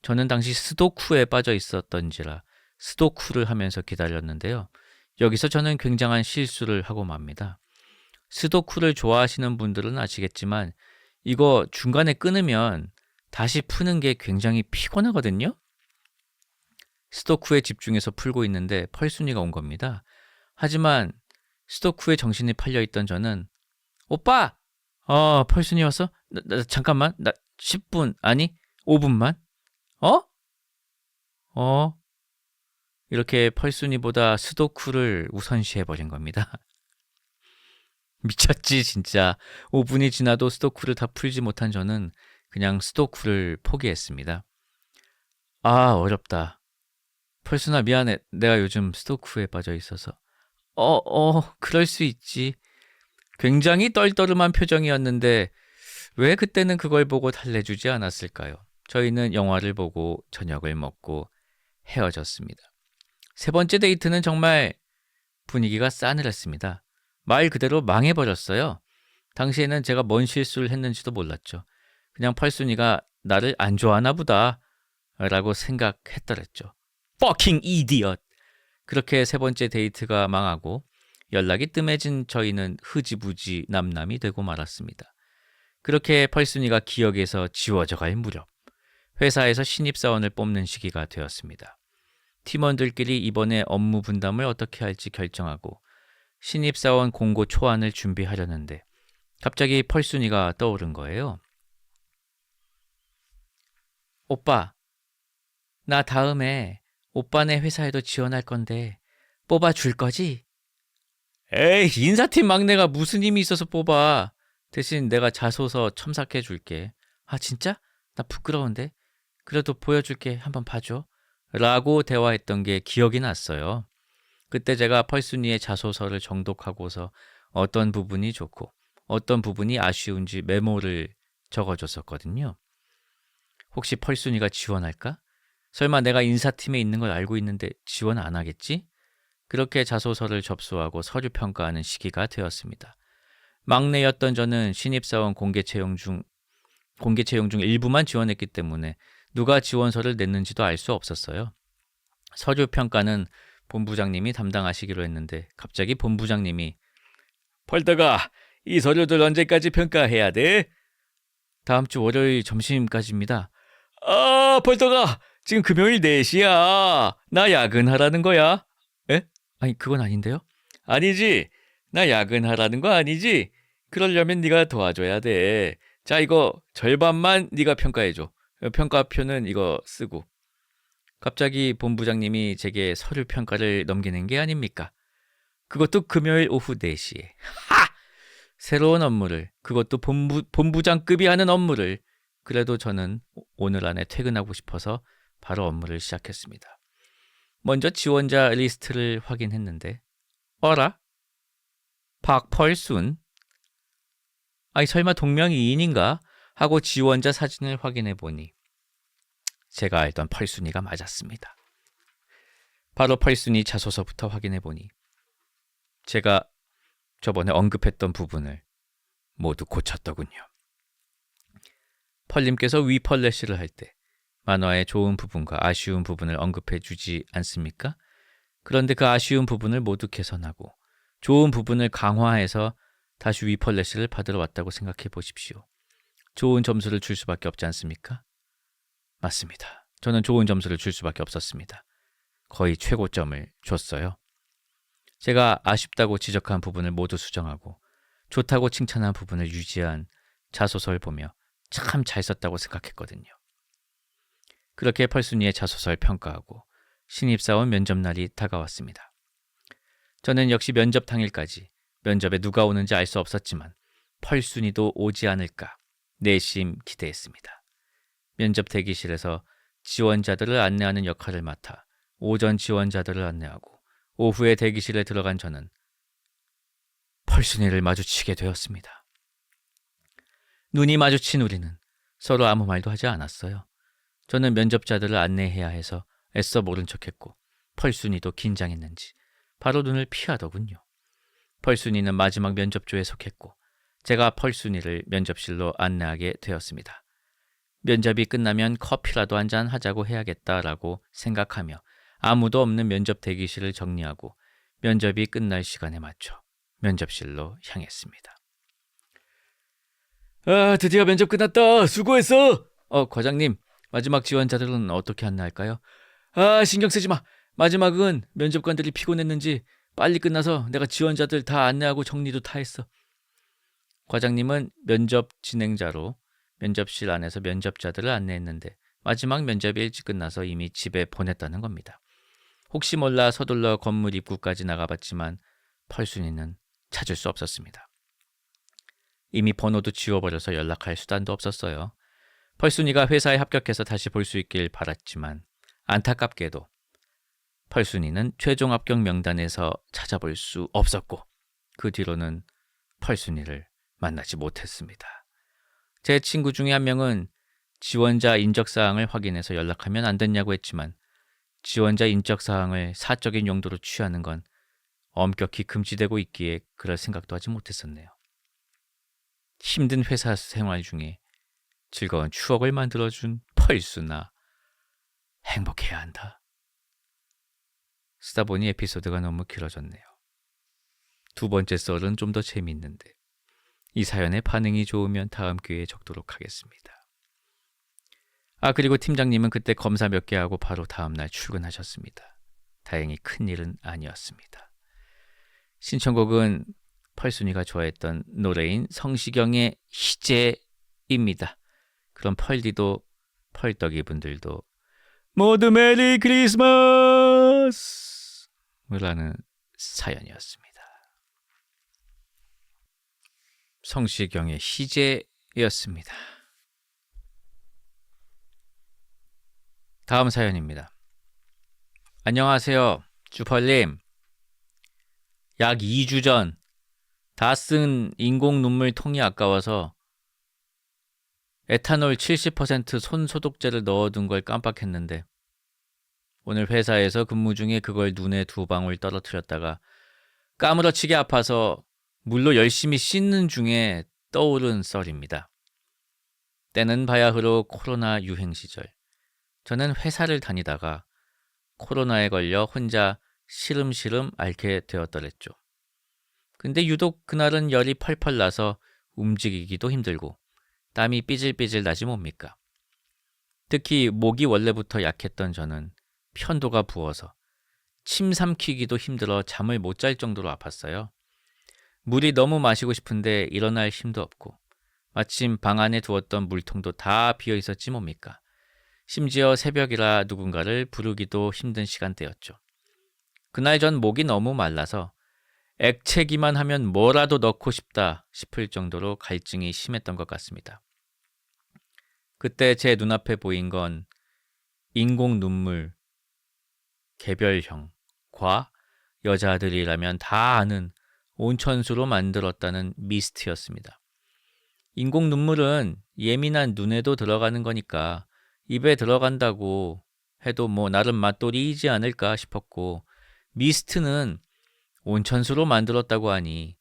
B: 저는 당시 스도쿠에 빠져 있었던지라 스도쿠를 하면서 기다렸는데요. 여기서 저는 굉장한 실수를 하고 맙니다. 스도쿠를 좋아하시는 분들은 아시겠지만 이거 중간에 끊으면 다시 푸는 게 굉장히 피곤하거든요. 스도쿠에 집중해서 풀고 있는데 펄순이가 온 겁니다. 하지만 스도쿠에 정신이 팔려있던 저는 오빠! 펄순이 왔어? 잠깐만, 나 10분, 아니 5분만? 이렇게 펄순이보다 스도쿠를 우선시해버린 겁니다. 미쳤지 진짜. 5분이 지나도 스도쿠를 다 풀지 못한 저는 그냥 스도쿠를 포기했습니다. 어렵다. 펄순아 미안해. 내가 요즘 스도쿠에 빠져 있어서. 그럴 수 있지. 굉장히 떨떠름한 표정이었는데 왜 그때는 그걸 보고 달래주지 않았을까요? 저희는 영화를 보고 저녁을 먹고 헤어졌습니다. 세 번째 데이트는 정말 분위기가 싸늘했습니다. 말 그대로 망해버렸어요. 당시에는 제가 뭔 실수를 했는지도 몰랐죠. 그냥 펄순이가 나를 안 좋아하나 보다 라고 생각했더랬죠. Fucking idiot! 그렇게 세 번째 데이트가 망하고 연락이 뜸해진 저희는 흐지부지 남남이 되고 말았습니다. 그렇게 펄순이가 기억에서 지워져 갈 무렵 회사에서 신입사원을 뽑는 시기가 되었습니다. 팀원들끼리 이번에 업무 분담을 어떻게 할지 결정하고 신입사원 공고 초안을 준비하려는데 갑자기 펄순이가 떠오른 거예요. 오빠, 나 다음에 오빠네 회사에도 지원할 건데 뽑아줄 거지? 에이, 인사팀 막내가 무슨 힘이 있어서 뽑아. 대신 내가 자소서 첨삭해 줄게. 진짜? 나 부끄러운데? 그래도 보여줄게. 한번 봐줘. 라고 대화했던 게 기억이 났어요. 그때 제가 펄순이의 자소서를 정독하고서 어떤 부분이 좋고 어떤 부분이 아쉬운지 메모를 적어줬었거든요. 혹시 펄순이가 지원할까? 설마 내가 인사팀에 있는 걸 알고 있는데 지원 안 하겠지? 그렇게 자소서를 접수하고 서류 평가하는 시기가 되었습니다. 막내였던 저는 신입사원 공개 채용 중 일부만 지원했기 때문에 누가 지원서를 냈는지도 알 수 없었어요. 서류 평가는 본부장님이 담당하시기로 했는데 갑자기 본부장님이 펄더가 이 서류들 언제까지 평가해야 돼? 다음 주 월요일 점심까지입니다. 펄더가 지금 금요일 4시야. 나 야근하라는 거야. 에? 아니 그건 아닌데요? 아니지. 나 야근하라는 거 아니지? 그러려면 네가 도와줘야 돼. 자, 이거 절반만 네가 평가해줘. 평가표는 이거 쓰고. 갑자기 본부장님이 제게 서류 평가를 넘기는 게 아닙니까? 그것도 금요일 오후 4시에. 새로운 업무를, 그것도 본부장급이 하는 업무를. 그래도 저는 오늘 안에 퇴근하고 싶어서 바로 업무를 시작했습니다. 먼저 지원자 리스트를 확인했는데 어라? 박펄순? 아니 설마 동명이인인가? 하고 지원자 사진을 확인해 보니 제가 알던 펄순이가 맞았습니다. 바로 펄순이 자소서부터 확인해 보니 제가 저번에 언급했던 부분을 모두 고쳤더군요. 펄님께서 위펄래시를 할 때 만화의 좋은 부분과 아쉬운 부분을 언급해 주지 않습니까? 그런데 그 아쉬운 부분을 모두 개선하고 좋은 부분을 강화해서 다시 위펄래시를 받으러 왔다고 생각해 보십시오. 좋은 점수를 줄 수밖에 없지 않습니까? 맞습니다. 저는 좋은 점수를 줄 수밖에 없었습니다. 거의 최고점을 줬어요. 제가 아쉽다고 지적한 부분을 모두 수정하고 좋다고 칭찬한 부분을 유지한 자소서를 보며 참 잘 썼다고 생각했거든요. 그렇게 펄순이의 자소서를 평가하고 신입사원 면접날이 다가왔습니다. 저는 역시 면접 당일까지 면접에 누가 오는지 알 수 없었지만 펄순이도 오지 않을까 내심 기대했습니다. 면접 대기실에서 지원자들을 안내하는 역할을 맡아 오전 지원자들을 안내하고 오후에 대기실에 들어간 저는 펄순이를 마주치게 되었습니다. 눈이 마주친 우리는 서로 아무 말도 하지 않았어요. 저는 면접자들을 안내해야 해서 애써 모른 척했고 펄순이도 긴장했는지 바로 눈을 피하더군요. 펄순이는 마지막 면접조에 속했고 제가 펄순이를 면접실로 안내하게 되었습니다. 면접이 끝나면 커피라도 한잔 하자고 해야겠다라고 생각하며 아무도 없는 면접 대기실을 정리하고 면접이 끝날 시간에 맞춰 면접실로 향했습니다. 드디어 면접 끝났다. 수고했어. 과장님, 마지막 지원자들은 어떻게 안내할까요? 신경 쓰지 마. 마지막은 면접관들이 피곤했는지 빨리 끝나서 내가 지원자들 다 안내하고 정리도 다 했어. 과장님은 면접 진행자로 면접실 안에서 면접자들을 안내했는데 마지막 면접이 일찍 끝나서 이미 집에 보냈다는 겁니다. 혹시 몰라 서둘러 건물 입구까지 나가봤지만 펄순이는 찾을 수 없었습니다. 이미 번호도 지워버려서 연락할 수단도 없었어요. 펄순이가 회사에 합격해서 다시 볼 수 있길 바랐지만 안타깝게도 펄순이는 최종 합격 명단에서 찾아볼 수 없었고 그 뒤로는 펄순이를 만나지 못했습니다. 제 친구 중에 한 명은 지원자 인적사항을 확인해서 연락하면 안 됐냐고 했지만 지원자 인적사항을 사적인 용도로 취하는 건 엄격히 금지되고 있기에 그럴 생각도 하지 못했었네요. 힘든 회사 생활 중에 즐거운 추억을 만들어준 펄순아, 행복해야 한다. 쓰다 보니 에피소드가 너무 길어졌네요. 두 번째 썰은 좀 더 재미있는데 이 사연의 반응이 좋으면 다음 기회에 적도록 하겠습니다. 그리고 팀장님은 그때 검사 몇 개 하고 바로 다음날 출근하셨습니다. 다행히 큰일은 아니었습니다. 신청곡은 펄순이가 좋아했던 노래인 성시경의 희재입니다. 그럼 펄디도 펄떡이 분들도 모두 메리 크리스마스! 라는 사연이었습니다. 성시경의 희재였습니다. 다음 사연입니다. 안녕하세요. 주펄님. 약 2주 전 다 쓴 인공 눈물 통이 아까워서 에탄올 70% 손소독제를 넣어둔 걸 깜빡했는데 오늘 회사에서 근무 중에 그걸 눈에 2방울 떨어뜨렸다가 까무러치게 아파서 물로 열심히 씻는 중에 떠오른 썰입니다. 때는 바야흐로 코로나 유행 시절. 저는 회사를 다니다가 코로나에 걸려 혼자 시름시름 앓게 되었더랬죠. 근데 유독 그날은 열이 펄펄 나서 움직이기도 힘들고 땀이 삐질삐질 나지 뭡니까? 특히 목이 원래부터 약했던 저는 편도가 부어서 침 삼키기도 힘들어 잠을 못 잘 정도로 아팠어요. 물이 너무 마시고 싶은데 일어날 힘도 없고 마침 방 안에 두었던 물통도 다 비어 있었지 뭡니까? 심지어 새벽이라 누군가를 부르기도 힘든 시간대였죠. 그날 전 목이 너무 말라서 액체기만 하면 뭐라도 넣고 싶다 싶을 정도로 갈증이 심했던 것 같습니다. 그때 제 눈앞에 보인 건 인공 눈물, 개별형과 여자들이라면 다 아는 온천수로 만들었다는 미스트였습니다. 인공 눈물은 예민한 눈에도 들어가는 거니까 입에 들어간다고 해도 나름 맛돌이이지 않을까 싶었고 미스트는 온천수로 만들었다고 하니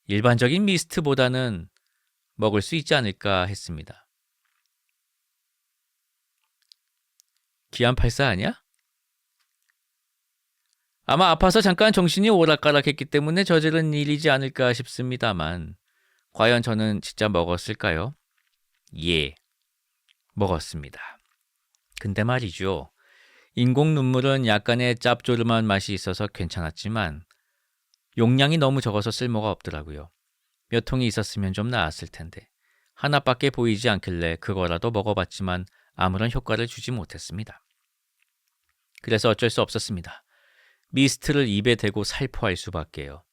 B: 일반적인 미스트보다는 먹을 수 있지 않을까 했습니다. 기안84 아니야? 아마 아파서 잠깐 정신이 오락가락했기 때문에 저지른 일이지 않을까 싶습니다만 과연 저는 진짜 먹었을까요? 예, 먹었습니다. 근데 말이죠. 인공 눈물은 약간의 짭조름한 맛이 있어서 괜찮았지만 용량이 너무 적어서 쓸모가 없더라고요. 몇 통이 있었으면 좀 나았을 텐데 하나밖에 보이지 않길래 그거라도 먹어봤지만 아무런 효과를 주지 못했습니다. 그래서 어쩔 수 없었습니다. 미스트를 입에 대고 살포할 수밖에요.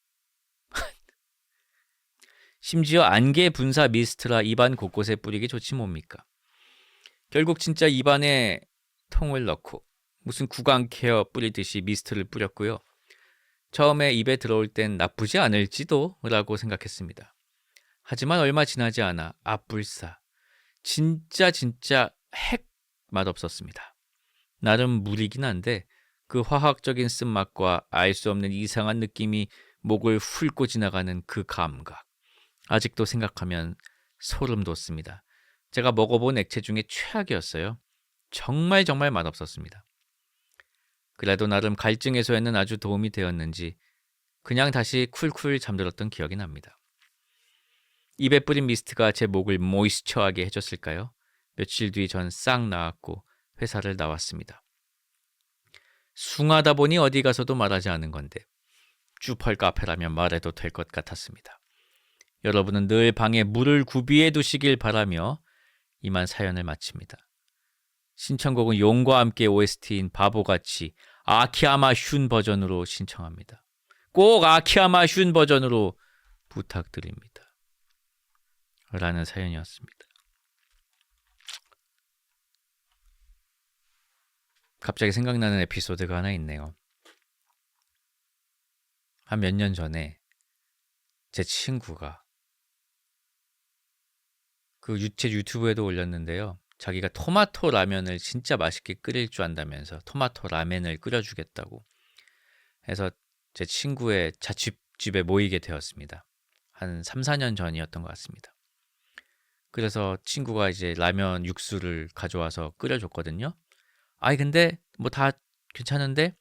B: 심지어 안개 분사 미스트라 입안 곳곳에 뿌리기 좋지 뭡니까? 결국 진짜 입안에 통을 넣고 무슨 구강 케어 뿌리듯이 미스트를 뿌렸고요. 처음에 입에 들어올 땐 나쁘지 않을지도 라고 생각했습니다. 하지만 얼마 지나지 않아 압불사. 진짜 핵 맛없었습니다. 나름 물이긴 한데 그 화학적인 쓴맛과 알 수 없는 이상한 느낌이 목을 훑고 지나가는 그 감각. 아직도 생각하면 소름 돋습니다. 제가 먹어본 액체 중에 최악이었어요. 정말 맛없었습니다. 그래도 나름 갈증 해소에는 아주 도움이 되었는지 그냥 다시 쿨쿨 잠들었던 기억이 납니다. 입에 뿌린 미스트가 제 목을 모이스처하게 해줬을까요? 며칠 뒤 전 싹 나았고 회사를 나왔습니다. 숭하다 보니 어디 가서도 말하지 않은 건데 쭈펄 카페라면 말해도 될 것 같았습니다. 여러분은 늘 방에 물을 구비해 두시길 바라며 이만 사연을 마칩니다. 신청곡은 용과 함께 OST인 바보같이 아키야마 슌 버전으로 신청합니다. 꼭 아키야마 슌 버전으로 부탁드립니다. 라는 사연이었습니다. 갑자기 생각나는 에피소드가 하나 있네요. 한 몇 년 전에 제 친구가 제 유튜브에도 올렸는데요. 자기가 토마토 라면을 진짜 맛있게 끓일 줄 안다면서 토마토 라멘을 끓여주겠다고 해서 제 친구의 자취집에 모이게 되었습니다. 한 3, 4년 전이었던 것 같습니다. 그래서 친구가 이제 라면 육수를 가져와서 끓여줬거든요. 아니 근데 뭐 다 괜찮은데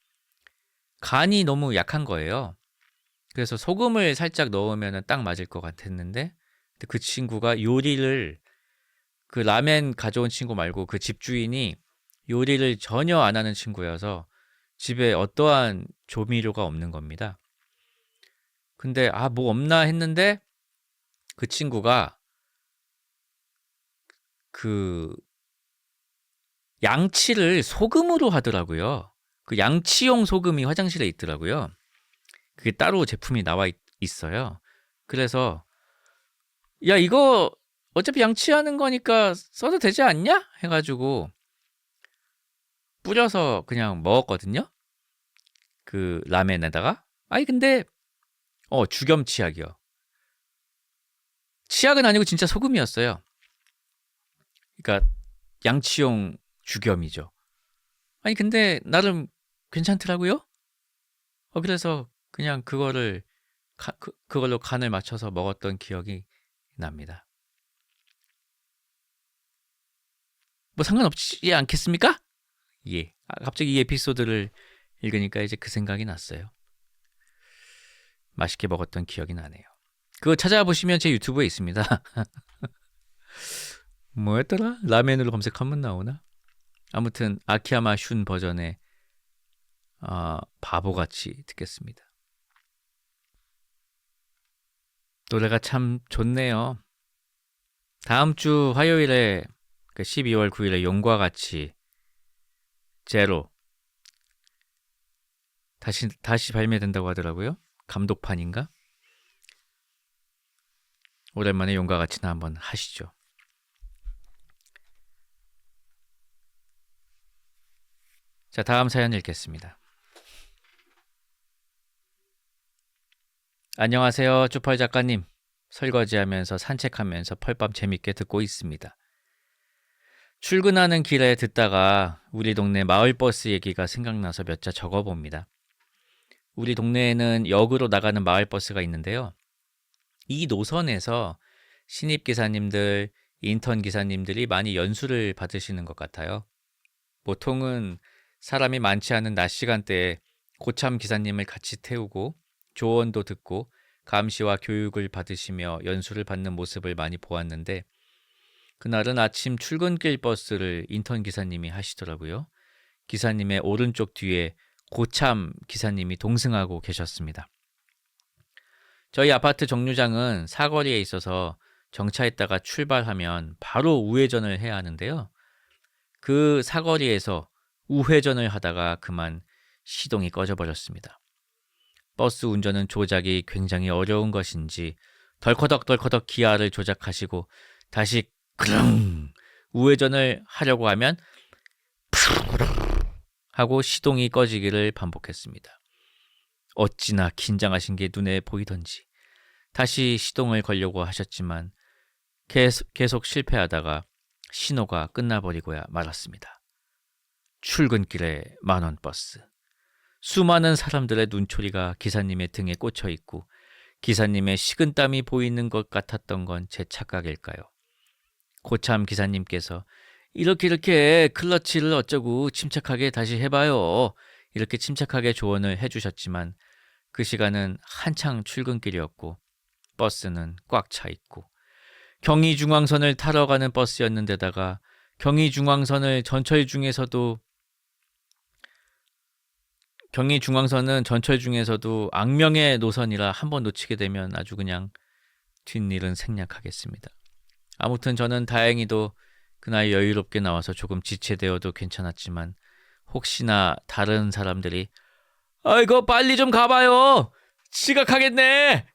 B: 간이 너무 약한 거예요. 그래서 소금을 살짝 넣으면 딱 맞을 것 같았는데 그 친구가 요리를 그 라멘 가져온 친구 말고 그 집주인이 요리를 전혀 안 하는 친구여서 집에 어떠한 조미료가 없는 겁니다. 근데 뭐 없나 했는데 그 친구가 그 양치를 소금으로 하더라고요. 그 양치용 소금이 화장실에 있더라고요. 그게 따로 제품이 나와 있어요. 그래서 야 이거 어차피 양치하는 거니까 써도 되지 않냐? 해가지고 뿌려서 그냥 먹었거든요. 그 라멘에다가. 아니 근데 죽염 치약이요. 치약은 아니고 진짜 소금이었어요. 그러니까 양치용 죽염이죠. 아니 근데 나름 괜찮더라고요. 그래서 그냥 그걸로 간을 맞춰서 먹었던 기억이 납니다. 뭐 상관없지 않겠습니까? 예. 갑자기 이 에피소드를 읽으니까 이제 그 생각이 났어요. 맛있게 먹었던 기억이 나네요. 그거 찾아보시면 제 유튜브에 있습니다. 뭐였더라? 라멘으로 검색하면 나오나? 아무튼 아키야마 슌 버전의 바보같이 듣겠습니다. 노래가 참 좋네요. 다음 주 화요일에 12월 9일에 용과 같이 제로 다시 발매된다고 하더라고요. 감독판인가? 오랜만에 용과 같이나 한번 하시죠. 자, 다음 사연 읽겠습니다. 안녕하세요, 쭈펄 작가님. 설거지하면서 산책하면서 펄밤 재밌게 듣고 있습니다. 출근하는 길에 듣다가 우리 동네 마을버스 얘기가 생각나서 몇 자 적어봅니다. 우리 동네에는 역으로 나가는 마을버스가 있는데요. 이 노선에서 신입기사님들, 인턴 기사님들이 많이 연수를 받으시는 것 같아요. 보통은 사람이 많지 않은 낮 시간대에 고참 기사님을 같이 태우고 조언도 듣고 감시와 교육을 받으시며 연수를 받는 모습을 많이 보았는데 그날은 아침 출근길 버스를 인턴 기사님이 하시더라고요. 기사님의 오른쪽 뒤에 고참 기사님이 동승하고 계셨습니다. 저희 아파트 정류장은 사거리에 있어서 정차했다가 출발하면 바로 우회전을 해야 하는데요. 그 사거리에서 우회전을 하다가 그만 시동이 꺼져버렸습니다. 버스 운전은 조작이 굉장히 어려운 것인지 덜커덕 기아를 조작하시고 다시 그릉 우회전을 하려고 하면 하고 시동이 꺼지기를 반복했습니다. 어찌나 긴장하신 게 눈에 보이던지 다시 시동을 걸려고 하셨지만 계속 실패하다가 신호가 끝나버리고야 말았습니다. 출근길에 만원 버스. 수많은 사람들의 눈초리가 기사님의 등에 꽂혀 있고 기사님의 식은땀이 보이는 것 같았던 건 제 착각일까요? 고참 기사님께서 이렇게 클러치를 어쩌고 침착하게 다시 해봐요. 이렇게 침착하게 조언을 해주셨지만 그 시간은 한창 출근길이었고 버스는 꽉 차 있고 경의중앙선을 타러 가는 버스였는데다가 경의중앙선은 전철 중에서도 악명의 노선이라 한번 놓치게 되면 아주 그냥 뒷일은 생략하겠습니다. 아무튼 저는 다행히도 그날 여유롭게 나와서 조금 지체되어도 괜찮았지만 혹시나 다른 사람들이 이거 빨리 좀 가봐요. 지각하겠네.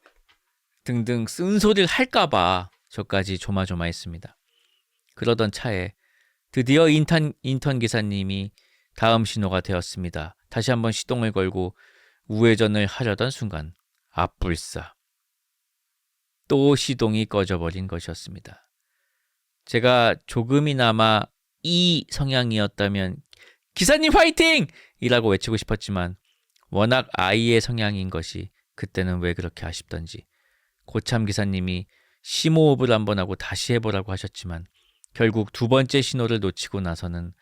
B: 등등 쓴소리를 할까봐 저까지 조마조마했습니다. 그러던 차에 드디어 인턴 기사님이 다음 신호가 되었습니다. 다시 한번 시동을 걸고 우회전을 하려던 순간 앞불싸 또 시동이 꺼져버린 것이었습니다. 제가 조금이나마 이 성향이었다면 기사님 화이팅! 이라고 외치고 싶었지만 워낙 아이의 성향인 것이 그때는 왜 그렇게 아쉽던지 고참 기사님이 심호흡을 한번 하고 다시 해보라고 하셨지만 결국 두 번째 신호를 놓치고 나서는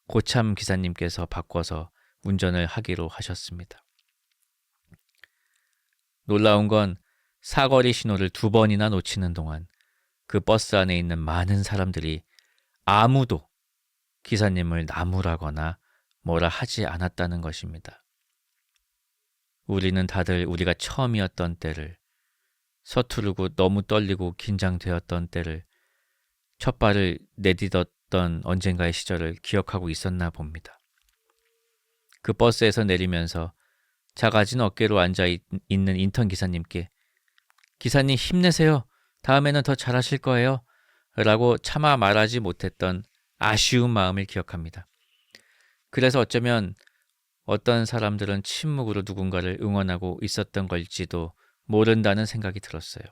B: 고참 기사님께서 바꿔서 운전을 하기로 하셨습니다. 놀라운 건 사거리 신호를 두 번이나 놓치는 동안 그 버스 안에 있는 많은 사람들이 아무도 기사님을 나무라거나 뭐라 하지 않았다는 것입니다. 우리는 다들 우리가 처음이었던 때를, 서투르고 너무 떨리고 긴장되었던 때를, 첫 발을 내딛었던 언젠가의 시절을 기억하고 있었나 봅니다. 그 버스에서 내리면서 작아진 어깨로 앉아있는 인턴 기사님께 기사님 힘내세요. 다음에는 더 잘하실 거예요. 라고 차마 말하지 못했던 아쉬운 마음을 기억합니다. 그래서 어쩌면 어떤 사람들은 침묵으로 누군가를 응원하고 있었던 걸지도 모른다는 생각이 들었어요.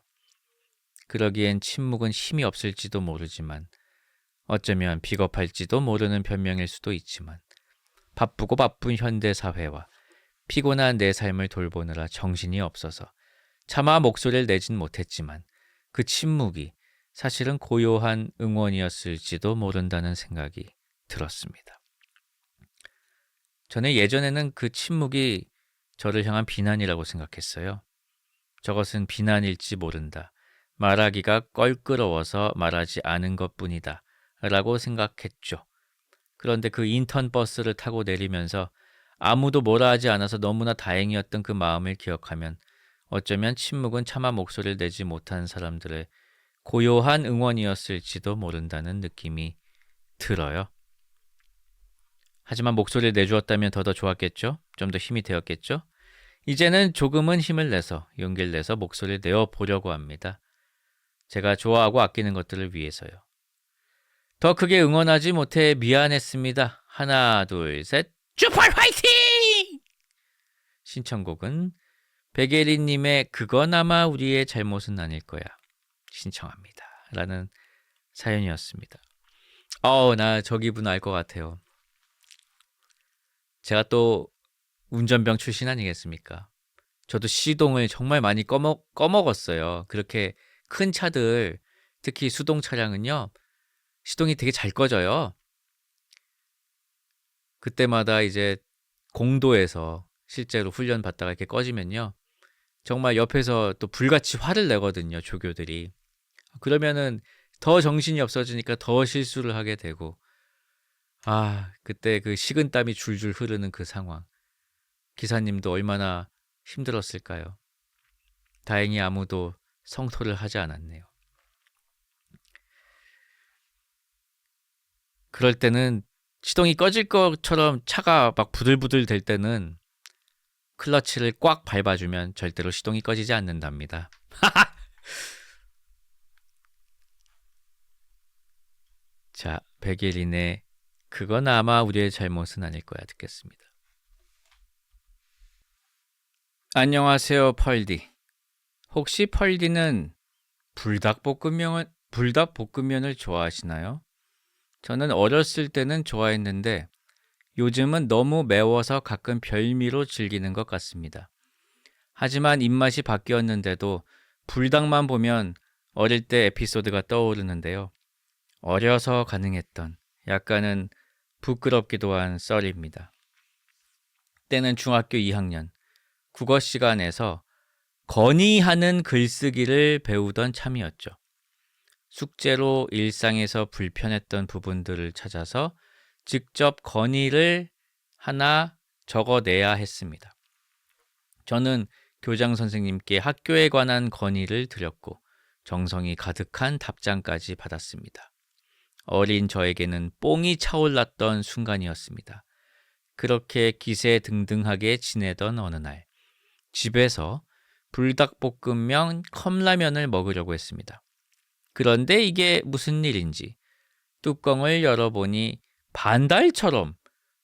B: 그러기엔 침묵은 힘이 없을지도 모르지만 어쩌면 비겁할지도 모르는 변명일 수도 있지만 바쁘고 바쁜 현대사회와 피곤한 내 삶을 돌보느라 정신이 없어서 차마 목소리를 내진 못했지만 그 침묵이 사실은 고요한 응원이었을지도 모른다는 생각이 들었습니다. 저는 예전에는 그 침묵이 저를 향한 비난이라고 생각했어요. 저것은 비난일지 모른다. 말하기가 껄끄러워서 말하지 않은 것뿐이다. 라고 생각했죠. 그런데 그 인턴 버스를 타고 내리면서 아무도 뭐라 하지 않아서 너무나 다행이었던 그 마음을 기억하면 어쩌면 침묵은 차마 목소리를 내지 못한 사람들의 고요한 응원이었을지도 모른다는 느낌이 들어요. 하지만 목소리를 내주었다면 더 좋았겠죠? 좀 더 힘이 되었겠죠? 이제는 조금은 힘을 내서 용기를 내서 목소리를 내어보려고 합니다. 제가 좋아하고 아끼는 것들을 위해서요. 더 크게 응원하지 못해 미안했습니다. 하나, 둘, 셋, 주팔 화이팅! 신청곡은 백예린님의 그건 아마 우리의 잘못은 아닐 거야 신청합니다. 라는 사연이었습니다. 나 저 기분 알 것 같아요. 제가 또 운전병 출신 아니겠습니까? 저도 시동을 정말 많이 꺼먹었어요. 그렇게 큰 차들, 특히 수동 차량은요, 시동이 되게 잘 꺼져요. 그때마다 이제 공도에서 실제로 훈련 받다가 이렇게 꺼지면요, 정말 옆에서 또 불같이 화를 내거든요, 조교들이. 그러면은 더 정신이 없어지니까 더 실수를 하게 되고, 그때 그 식은땀이 줄줄 흐르는 그 상황. 기사님도 얼마나 힘들었을까요? 다행히 아무도 성토를 하지 않았네요. 그럴 때는 시동이 꺼질 것처럼 차가 막 부들부들 될 때는 클러치를 꽉 밟아주면 절대로 시동이 꺼지지 않는답니다. 자, 백예린의 그건 아마 우리의 잘못은 아닐 거야 듣겠습니다. 안녕하세요, 펄디. 혹시 펄디는 불닭볶음면을 좋아하시나요? 저는 어렸을 때는 좋아했는데 요즘은 너무 매워서 가끔 별미로 즐기는 것 같습니다. 하지만 입맛이 바뀌었는데도 불닭만 보면 어릴 때 에피소드가 떠오르는데요. 어려서 가능했던 약간은 부끄럽기도 한 썰입니다. 때는 중학교 2학년 국어 시간에서 건의하는 글쓰기를 배우던 참이었죠. 숙제로 일상에서 불편했던 부분들을 찾아서 직접 건의를 하나 적어내야 했습니다. 저는 교장 선생님께 학교에 관한 건의를 드렸고 정성이 가득한 답장까지 받았습니다. 어린 저에게는 뽕이 차올랐던 순간이었습니다. 그렇게 기세등등하게 지내던 어느 날 집에서 불닭볶음면 컵라면을 먹으려고 했습니다. 그런데 이게 무슨 일인지 뚜껑을 열어보니 반달처럼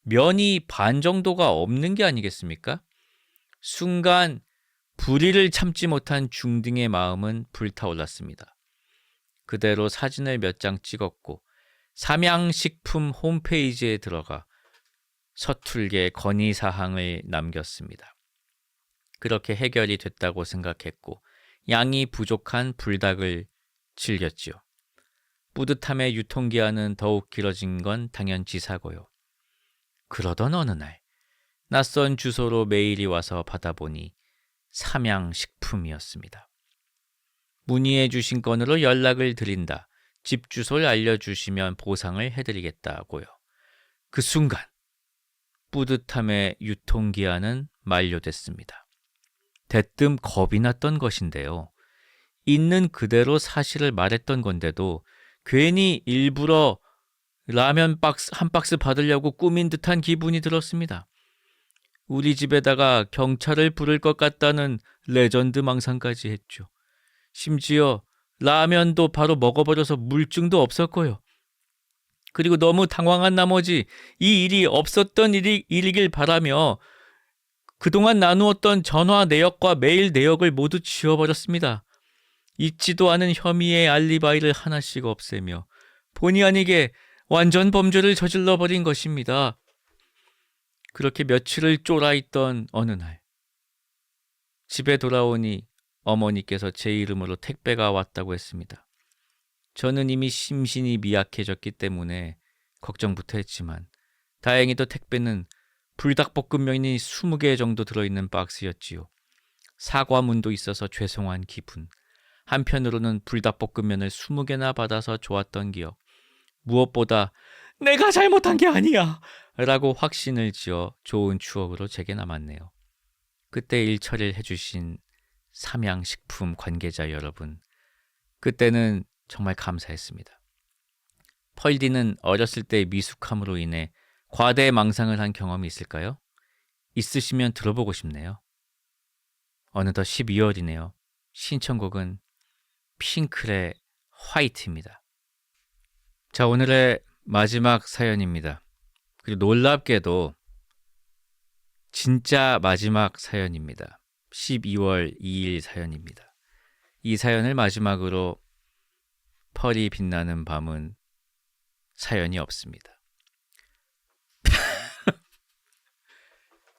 B: 면이 반 정도가 없는 게 아니겠습니까? 순간 불의를 참지 못한 중딩의 마음은 불타올랐습니다. 그대로 사진을 몇 장 찍었고 삼양식품 홈페이지에 들어가 서툴게 건의사항을 남겼습니다. 그렇게 해결이 됐다고 생각했고 양이 부족한 불닭을 즐겼지요. 뿌듯함의 유통기한은 더욱 길어진 건 당연지사고요. 그러던 어느 날 낯선 주소로 메일이 와서 받아보니 삼양식품이었습니다. 문의해 주신 건으로 연락을 드린다. 집 주소를 알려주시면 보상을 해드리겠다고요. 그 순간 뿌듯함의 유통기한은 만료됐습니다. 대뜸 겁이 났던 것인데요. 있는 그대로 사실을 말했던 건데도 괜히 일부러 라면 한 박스 받으려고 꾸민 듯한 기분이 들었습니다. 우리 집에다가 경찰을 부를 것 같다는 레전드 망상까지 했죠. 심지어 라면도 바로 먹어버려서 물증도 없었고요. 그리고 너무 당황한 나머지 이 일이 없었던 일이길 바라며 그동안 나누었던 전화 내역과 메일 내역을 모두 지워버렸습니다. 잊지도 않은 혐의의 알리바이를 하나씩 없애며 본의 아니게 완전 범죄를 저질러버린 것입니다. 그렇게 며칠을 쫄아있던 어느 날 집에 돌아오니 어머니께서 제 이름으로 택배가 왔다고 했습니다. 저는 이미 심신이 미약해졌기 때문에 걱정부터 했지만 다행히도 택배는 불닭볶음면이 20개 정도 들어있는 박스였지요. 사과문도 있어서 죄송한 기분. 한편으로는 불닭볶음면을 20개나 받아서 좋았던 기억. 무엇보다 내가 잘못한 게 아니야 라고 확신을 지어 좋은 추억으로 제게 남았네요. 그때 일 처리를 해주신 삼양식품 관계자 여러분, 그때는 정말 감사했습니다. 펄디는 어렸을 때의 미숙함으로 인해 과대 망상을 한 경험이 있을까요? 있으시면 들어보고 싶네요. 어느덧 12월이네요. 신청곡은 핑클의 화이트입니다. 자, 오늘의 마지막 사연입니다. 그리고 놀랍게도 진짜 마지막 사연입니다. 12월 2일 사연입니다. 이 사연을 마지막으로 펄이 빛나는 밤은 사연이 없습니다.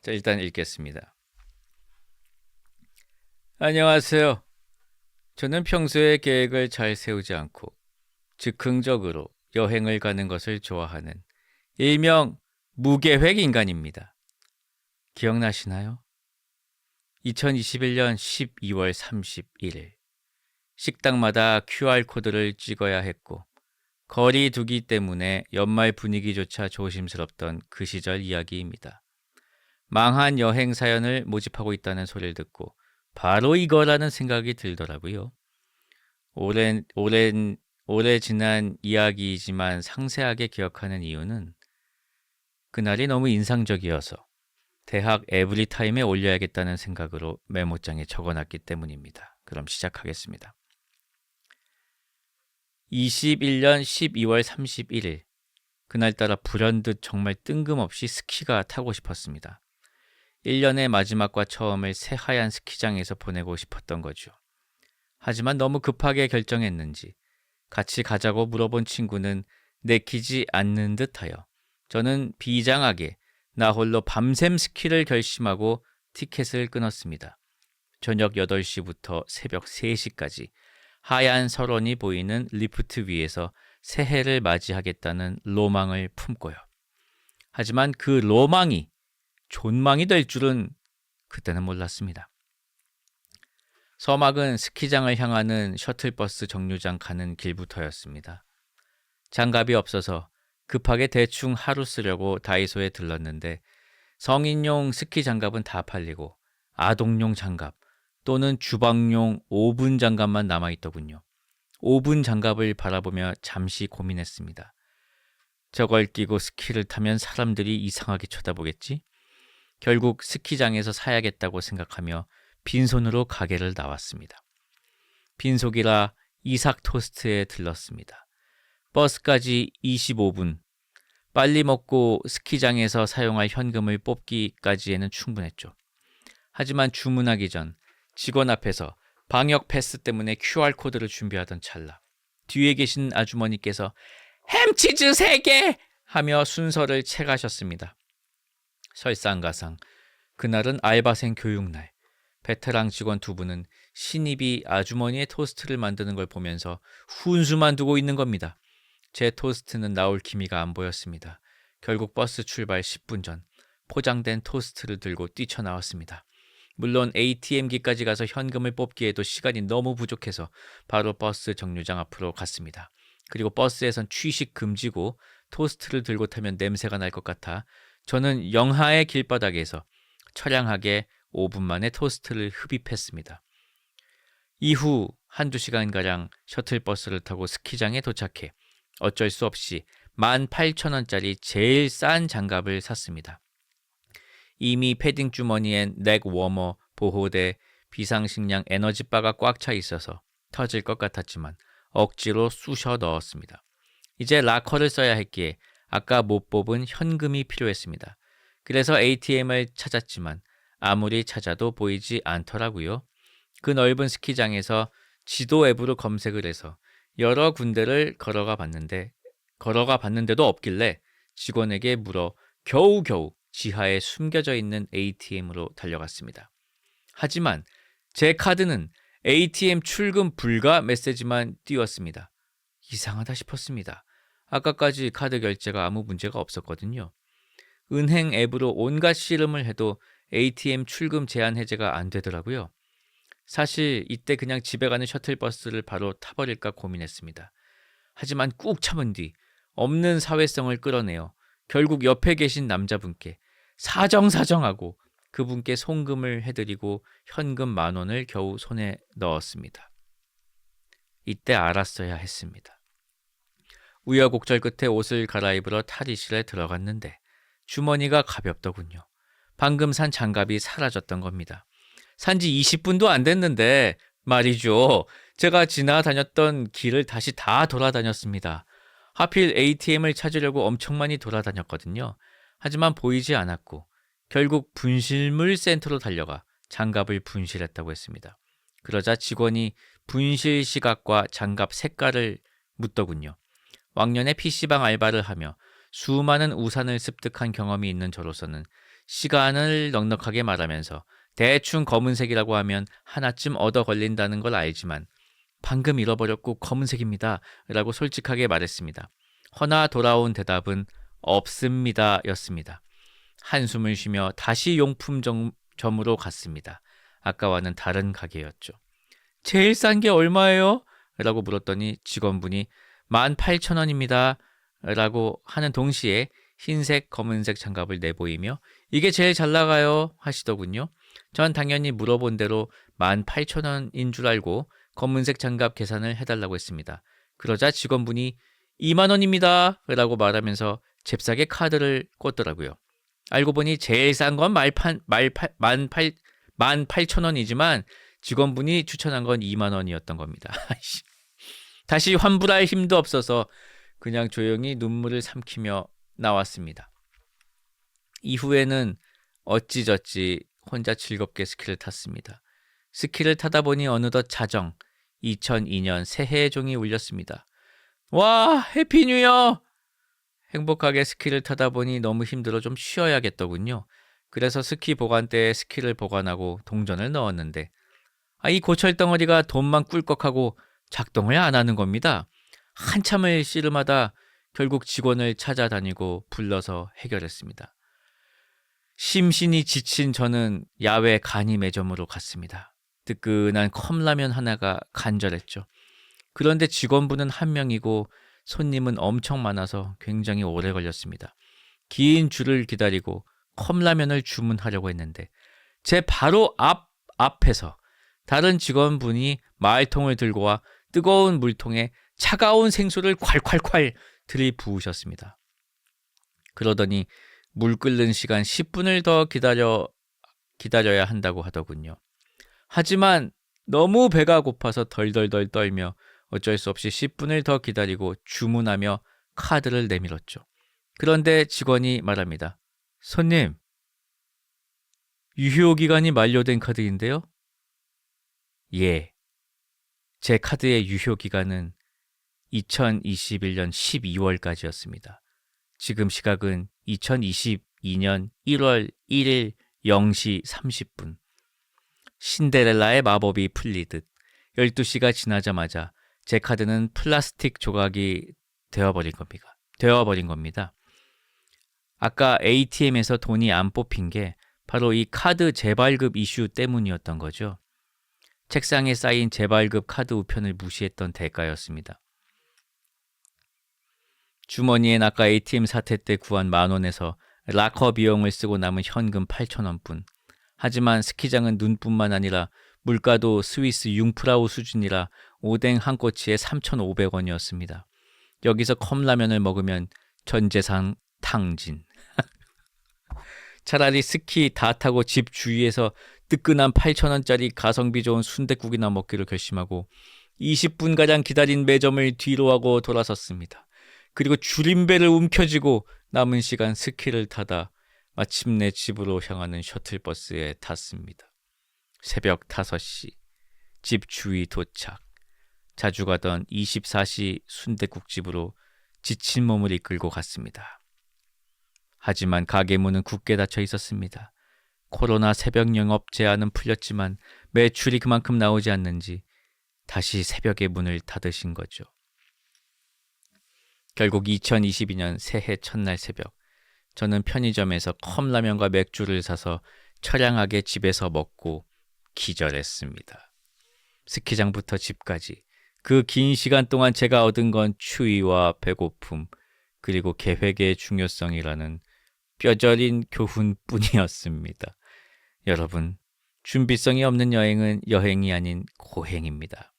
B: 자, 일단 읽겠습니다. 안녕하세요. 저는 평소에 계획을 잘 세우지 않고 즉흥적으로 여행을 가는 것을 좋아하는 일명 무계획 인간입니다. 기억나시나요? 2021년 12월 31일 식당마다 QR코드를 찍어야 했고 거리 두기 때문에 연말 분위기조차 조심스럽던 그 시절 이야기입니다. 망한 여행 사연을 모집하고 있다는 소리를 듣고 바로 이거라는 생각이 들더라고요. 오래 지난 이야기이지만 상세하게 기억하는 이유는 그날이 너무 인상적이어서 대학 에브리타임에 올려야겠다는 생각으로 메모장에 적어놨기 때문입니다. 그럼 시작하겠습니다. 21년 12월 31일 그날따라 불현듯 정말 뜬금없이 스키가 타고 싶었습니다. 1년의 마지막과 처음을 새하얀 스키장에서 보내고 싶었던 거죠. 하지만 너무 급하게 결정했는지 같이 가자고 물어본 친구는 내키지 않는 듯하여 저는 비장하게 나 홀로 밤샘 스키를 결심하고 티켓을 끊었습니다. 저녁 8시부터 새벽 3시까지 하얀 설원이 보이는 리프트 위에서 새해를 맞이하겠다는 로망을 품고요. 하지만 그 로망이 존망이 될 줄은 그때는 몰랐습니다. 서막은 스키장을 향하는 셔틀버스 정류장 가는 길부터였습니다. 장갑이 없어서 급하게 대충 하루 쓰려고 다이소에 들렀는데 성인용 스키 장갑은 다 팔리고 아동용 장갑 또는 주방용 오븐 장갑만 남아있더군요. 오븐 장갑을 바라보며 잠시 고민했습니다. 저걸 끼고 스키를 타면 사람들이 이상하게 쳐다보겠지? 결국 스키장에서 사야겠다고 생각하며 빈손으로 가게를 나왔습니다. 빈속이라 이삭 토스트에 들렀습니다. 버스까지 25분. 빨리 먹고 스키장에서 사용할 현금을 뽑기까지에는 충분했죠. 하지만 주문하기 전 직원 앞에서 방역 패스 때문에 QR코드를 준비하던 찰나 뒤에 계신 아주머니께서 햄치즈 3개! 하며 순서를 채가셨습니다. 설상가상 그날은 알바생 교육날. 베테랑 직원 2분은 신입이 아주머니의 토스트를 만드는 걸 보면서 훈수만 두고 있는 겁니다. 제 토스트는 나올 기미가 안 보였습니다. 결국 버스 출발 10분 전 포장된 토스트를 들고 뛰쳐나왔습니다. 물론 ATM기까지 가서 현금을 뽑기에도 시간이 너무 부족해서 바로 버스 정류장 앞으로 갔습니다. 그리고 버스에선 취식 금지고 토스트를 들고 타면 냄새가 날 것 같아 저는 영하의 길바닥에서 처량하게 5분 만에 토스트를 흡입했습니다. 이후 한두 시간가량 셔틀버스를 타고 스키장에 도착해 어쩔 수 없이 18,000원짜리 제일 싼 장갑을 샀습니다. 이미 패딩 주머니엔 넥 워머, 보호대, 비상식량 에너지바가 꽉 차 있어서 터질 것 같았지만 억지로 쑤셔 넣었습니다. 이제 락커를 써야 했기에 아까 못 뽑은 현금이 필요했습니다. 그래서 ATM을 찾았지만 아무리 찾아도 보이지 않더라고요. 그 넓은 스키장에서 지도 앱으로 검색을 해서 여러 군데를 걸어가 봤는데도 없길래 직원에게 물어 겨우겨우 지하에 숨겨져 있는 ATM으로 달려갔습니다. 하지만 제 카드는 ATM 출금 불가 메시지만 띄웠습니다. 이상하다 싶었습니다. 아까까지 카드 결제가 아무 문제가 없었거든요. 은행 앱으로 온갖 씨름을 해도 ATM 출금 제한 해제가 안 되더라고요. 사실 이때 그냥 집에 가는 셔틀버스를 바로 타버릴까 고민했습니다. 하지만 꾹 참은 뒤 없는 사회성을 끌어내어 결국 옆에 계신 남자분께 사정하고 그분께 송금을 해드리고 현금 10,000원을 겨우 손에 넣었습니다. 이때 알았어야 했습니다. 우여곡절 끝에 옷을 갈아입으러 탈의실에 들어갔는데 주머니가 가볍더군요. 방금 산 장갑이 사라졌던 겁니다. 산지 20분도 안 됐는데 말이죠. 제가 지나다녔던 길을 다시 다 돌아다녔습니다. 하필 ATM을 찾으려고 엄청 많이 돌아다녔거든요. 하지만 보이지 않았고 결국 분실물 센터로 달려가 장갑을 분실했다고 했습니다. 그러자 직원이 분실 시각과 장갑 색깔을 묻더군요. 왕년에 PC방 알바를 하며 수많은 우산을 습득한 경험이 있는 저로서는 시간을 넉넉하게 말하면서 대충 검은색이라고 하면 하나쯤 얻어 걸린다는 걸 알지만 방금 잃어버렸고 검은색입니다 라고 솔직하게 말했습니다. 허나 돌아온 대답은 없습니다 였습니다. 한숨을 쉬며 다시 용품점으로 갔습니다. 아까와는 다른 가게였죠. 제일 싼 게 얼마예요? 라고 물었더니 직원분이 18,000원입니다 라고 하는 동시에 흰색 검은색 장갑을 내보이며 이게 제일 잘 나가요 하시더군요. 전 당연히 물어본 대로 18,000원인 줄 알고 검은색 장갑 계산을 해달라고 했습니다. 그러자 직원분이 20,000원입니다 라고 말하면서 잽싸게 카드를 꽂더라고요. 알고 보니 제일 싼 건 18,000원이지만 직원분이 추천한 건 20,000원이었던 겁니다. 다시 환불할 힘도 없어서 그냥 조용히 눈물을 삼키며 나왔습니다. 이후에는 어찌저찌 혼자 즐겁게 스키를 탔습니다. 스키를 타다 보니 어느덧 자정, 2002년 새해 종이 울렸습니다. 와, 해피 뉴 이어! 행복하게 스키를 타다 보니 너무 힘들어 좀 쉬어야겠더군요. 그래서 스키 보관대에 스키를 보관하고 동전을 넣었는데 이 고철덩어리가 돈만 꿀꺽하고 작동을 안 하는 겁니다. 한참을 씨름하다 결국 직원을 찾아다니고 불러서 해결했습니다. 심신이 지친 저는 야외 간이 매점으로 갔습니다. 뜨끈한 컵라면 하나가 간절했죠. 그런데 직원분은 한 명이고 손님은 엄청 많아서 굉장히 오래 걸렸습니다. 긴 줄을 기다리고 컵라면을 주문하려고 했는데 제 바로 앞에서 다른 직원분이 말통을 들고 와 뜨거운 물통에 차가운 생수를 콸콸콸 들이부으셨습니다. 그러더니 물 끓는 시간 10분을 더 기다려야 한다고 하더군요. 하지만 너무 배가 고파서 덜덜덜 떨며 어쩔 수 없이 10분을 더 기다리고 주문하며 카드를 내밀었죠. 그런데 직원이 말합니다. 손님, 유효기간이 만료된 카드인데요? 예, 제 카드의 유효기간은 2021년 12월까지였습니다. 지금 시각은 2022년 1월 1일 0시 30분. 신데렐라의 마법이 풀리듯 12시가 지나자마자 제 카드는 플라스틱 조각이 되어버린 겁니다. 아까 ATM에서 돈이 안 뽑힌 게 바로 이 카드 재발급 이슈 때문이었던 거죠. 책상에 쌓인 재발급 카드 우편을 무시했던 대가였습니다. 주머니엔 아까 ATM 사태 때 구한 10,000원에서 락커 비용을 쓰고 남은 현금 8,000원뿐. 하지만 스키장은 눈뿐만 아니라 물가도 스위스 융프라우 수준이라 오뎅 한 꼬치에 3,500원이었습니다. 여기서 컵라면을 먹으면 전재산 탕진. 차라리 스키 다 타고 집 주위에서 뜨끈한 8,000원짜리 가성비 좋은 순댓국이나 먹기로 결심하고 20분가량 기다린 매점을 뒤로 하고 돌아섰습니다. 그리고 줄임배를 움켜쥐고 남은 시간 스키를 타다 마침내 집으로 향하는 셔틀버스에 탔습니다. 새벽 5시 집 주위 도착. 자주 가던 24시 순댓국집으로 지친 몸을 이끌고 갔습니다. 하지만 가게 문은 굳게 닫혀 있었습니다. 코로나 새벽 영업 제한은 풀렸지만 매출이 그만큼 나오지 않는지 다시 새벽에 문을 닫으신 거죠. 결국 2022년 새해 첫날 새벽 저는 편의점에서 컵라면과 맥주를 사서 처량하게 집에서 먹고 기절했습니다. 스키장부터 집까지 그 긴 시간 동안 제가 얻은 건 추위와 배고픔 그리고 계획의 중요성이라는 뼈저린 교훈뿐이었습니다. 여러분, 준비성이 없는 여행은 여행이 아닌 고행입니다.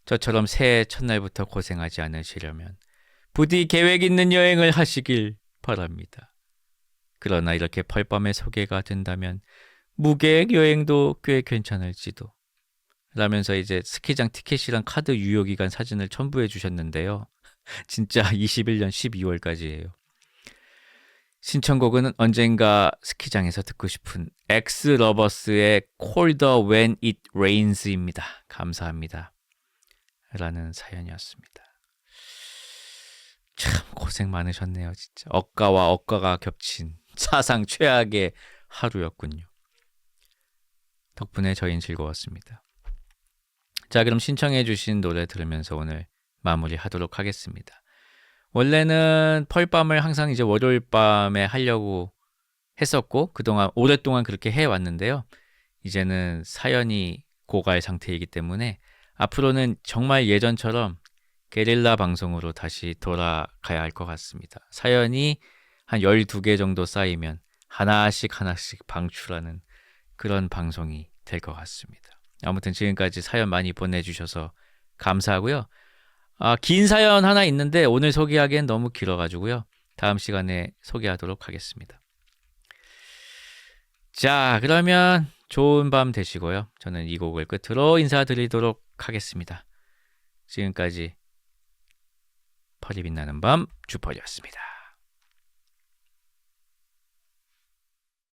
B: 저처럼 새해 첫날부터 고생하지 않으시려면 부디 계획 있는 여행을 하시길 바랍니다. 그러나 이렇게 펄밤에 소개가 된다면 무계획 여행도 꽤 괜찮을지도. 라면서 이제 스키장 티켓이랑 카드 유효기간 사진을 첨부해 주셨는데요. 진짜 21년 12월까지예요. 신청곡은 언젠가 스키장에서 듣고 싶은 엑스러버스의 Colder When It Rains입니다. 감사합니다. 라는 사연이었습니다. 참 고생 많으셨네요. 진짜 억가와 억가가 겹친 사상 최악의 하루였군요. 덕분에 저희는 즐거웠습니다. 자, 그럼 신청해 주신 노래 들으면서 오늘 마무리하도록 하겠습니다. 원래는 펄밤을 항상 이제 월요일 밤에 하려고 했었고 그동안 오랫동안 그렇게 해왔는데요. 이제는 사연이 고갈 상태이기 때문에 앞으로는 정말 예전처럼 게릴라 방송으로 다시 돌아가야 할 것 같습니다. 사연이 한 12개 정도 쌓이면 하나씩 방출하는 그런 방송이 될 것 같습니다. 아무튼 지금까지 사연 많이 보내주셔서 감사하고요. 긴 사연 하나 있는데 오늘 소개하기엔 너무 길어가지고요. 다음 시간에 소개하도록 하겠습니다. 자, 그러면 좋은 밤 되시고요. 저는 이 곡을 끝으로 인사드리도록 하겠습니다. 지금까지 펄이 빛나는 밤 주펄이었습니다.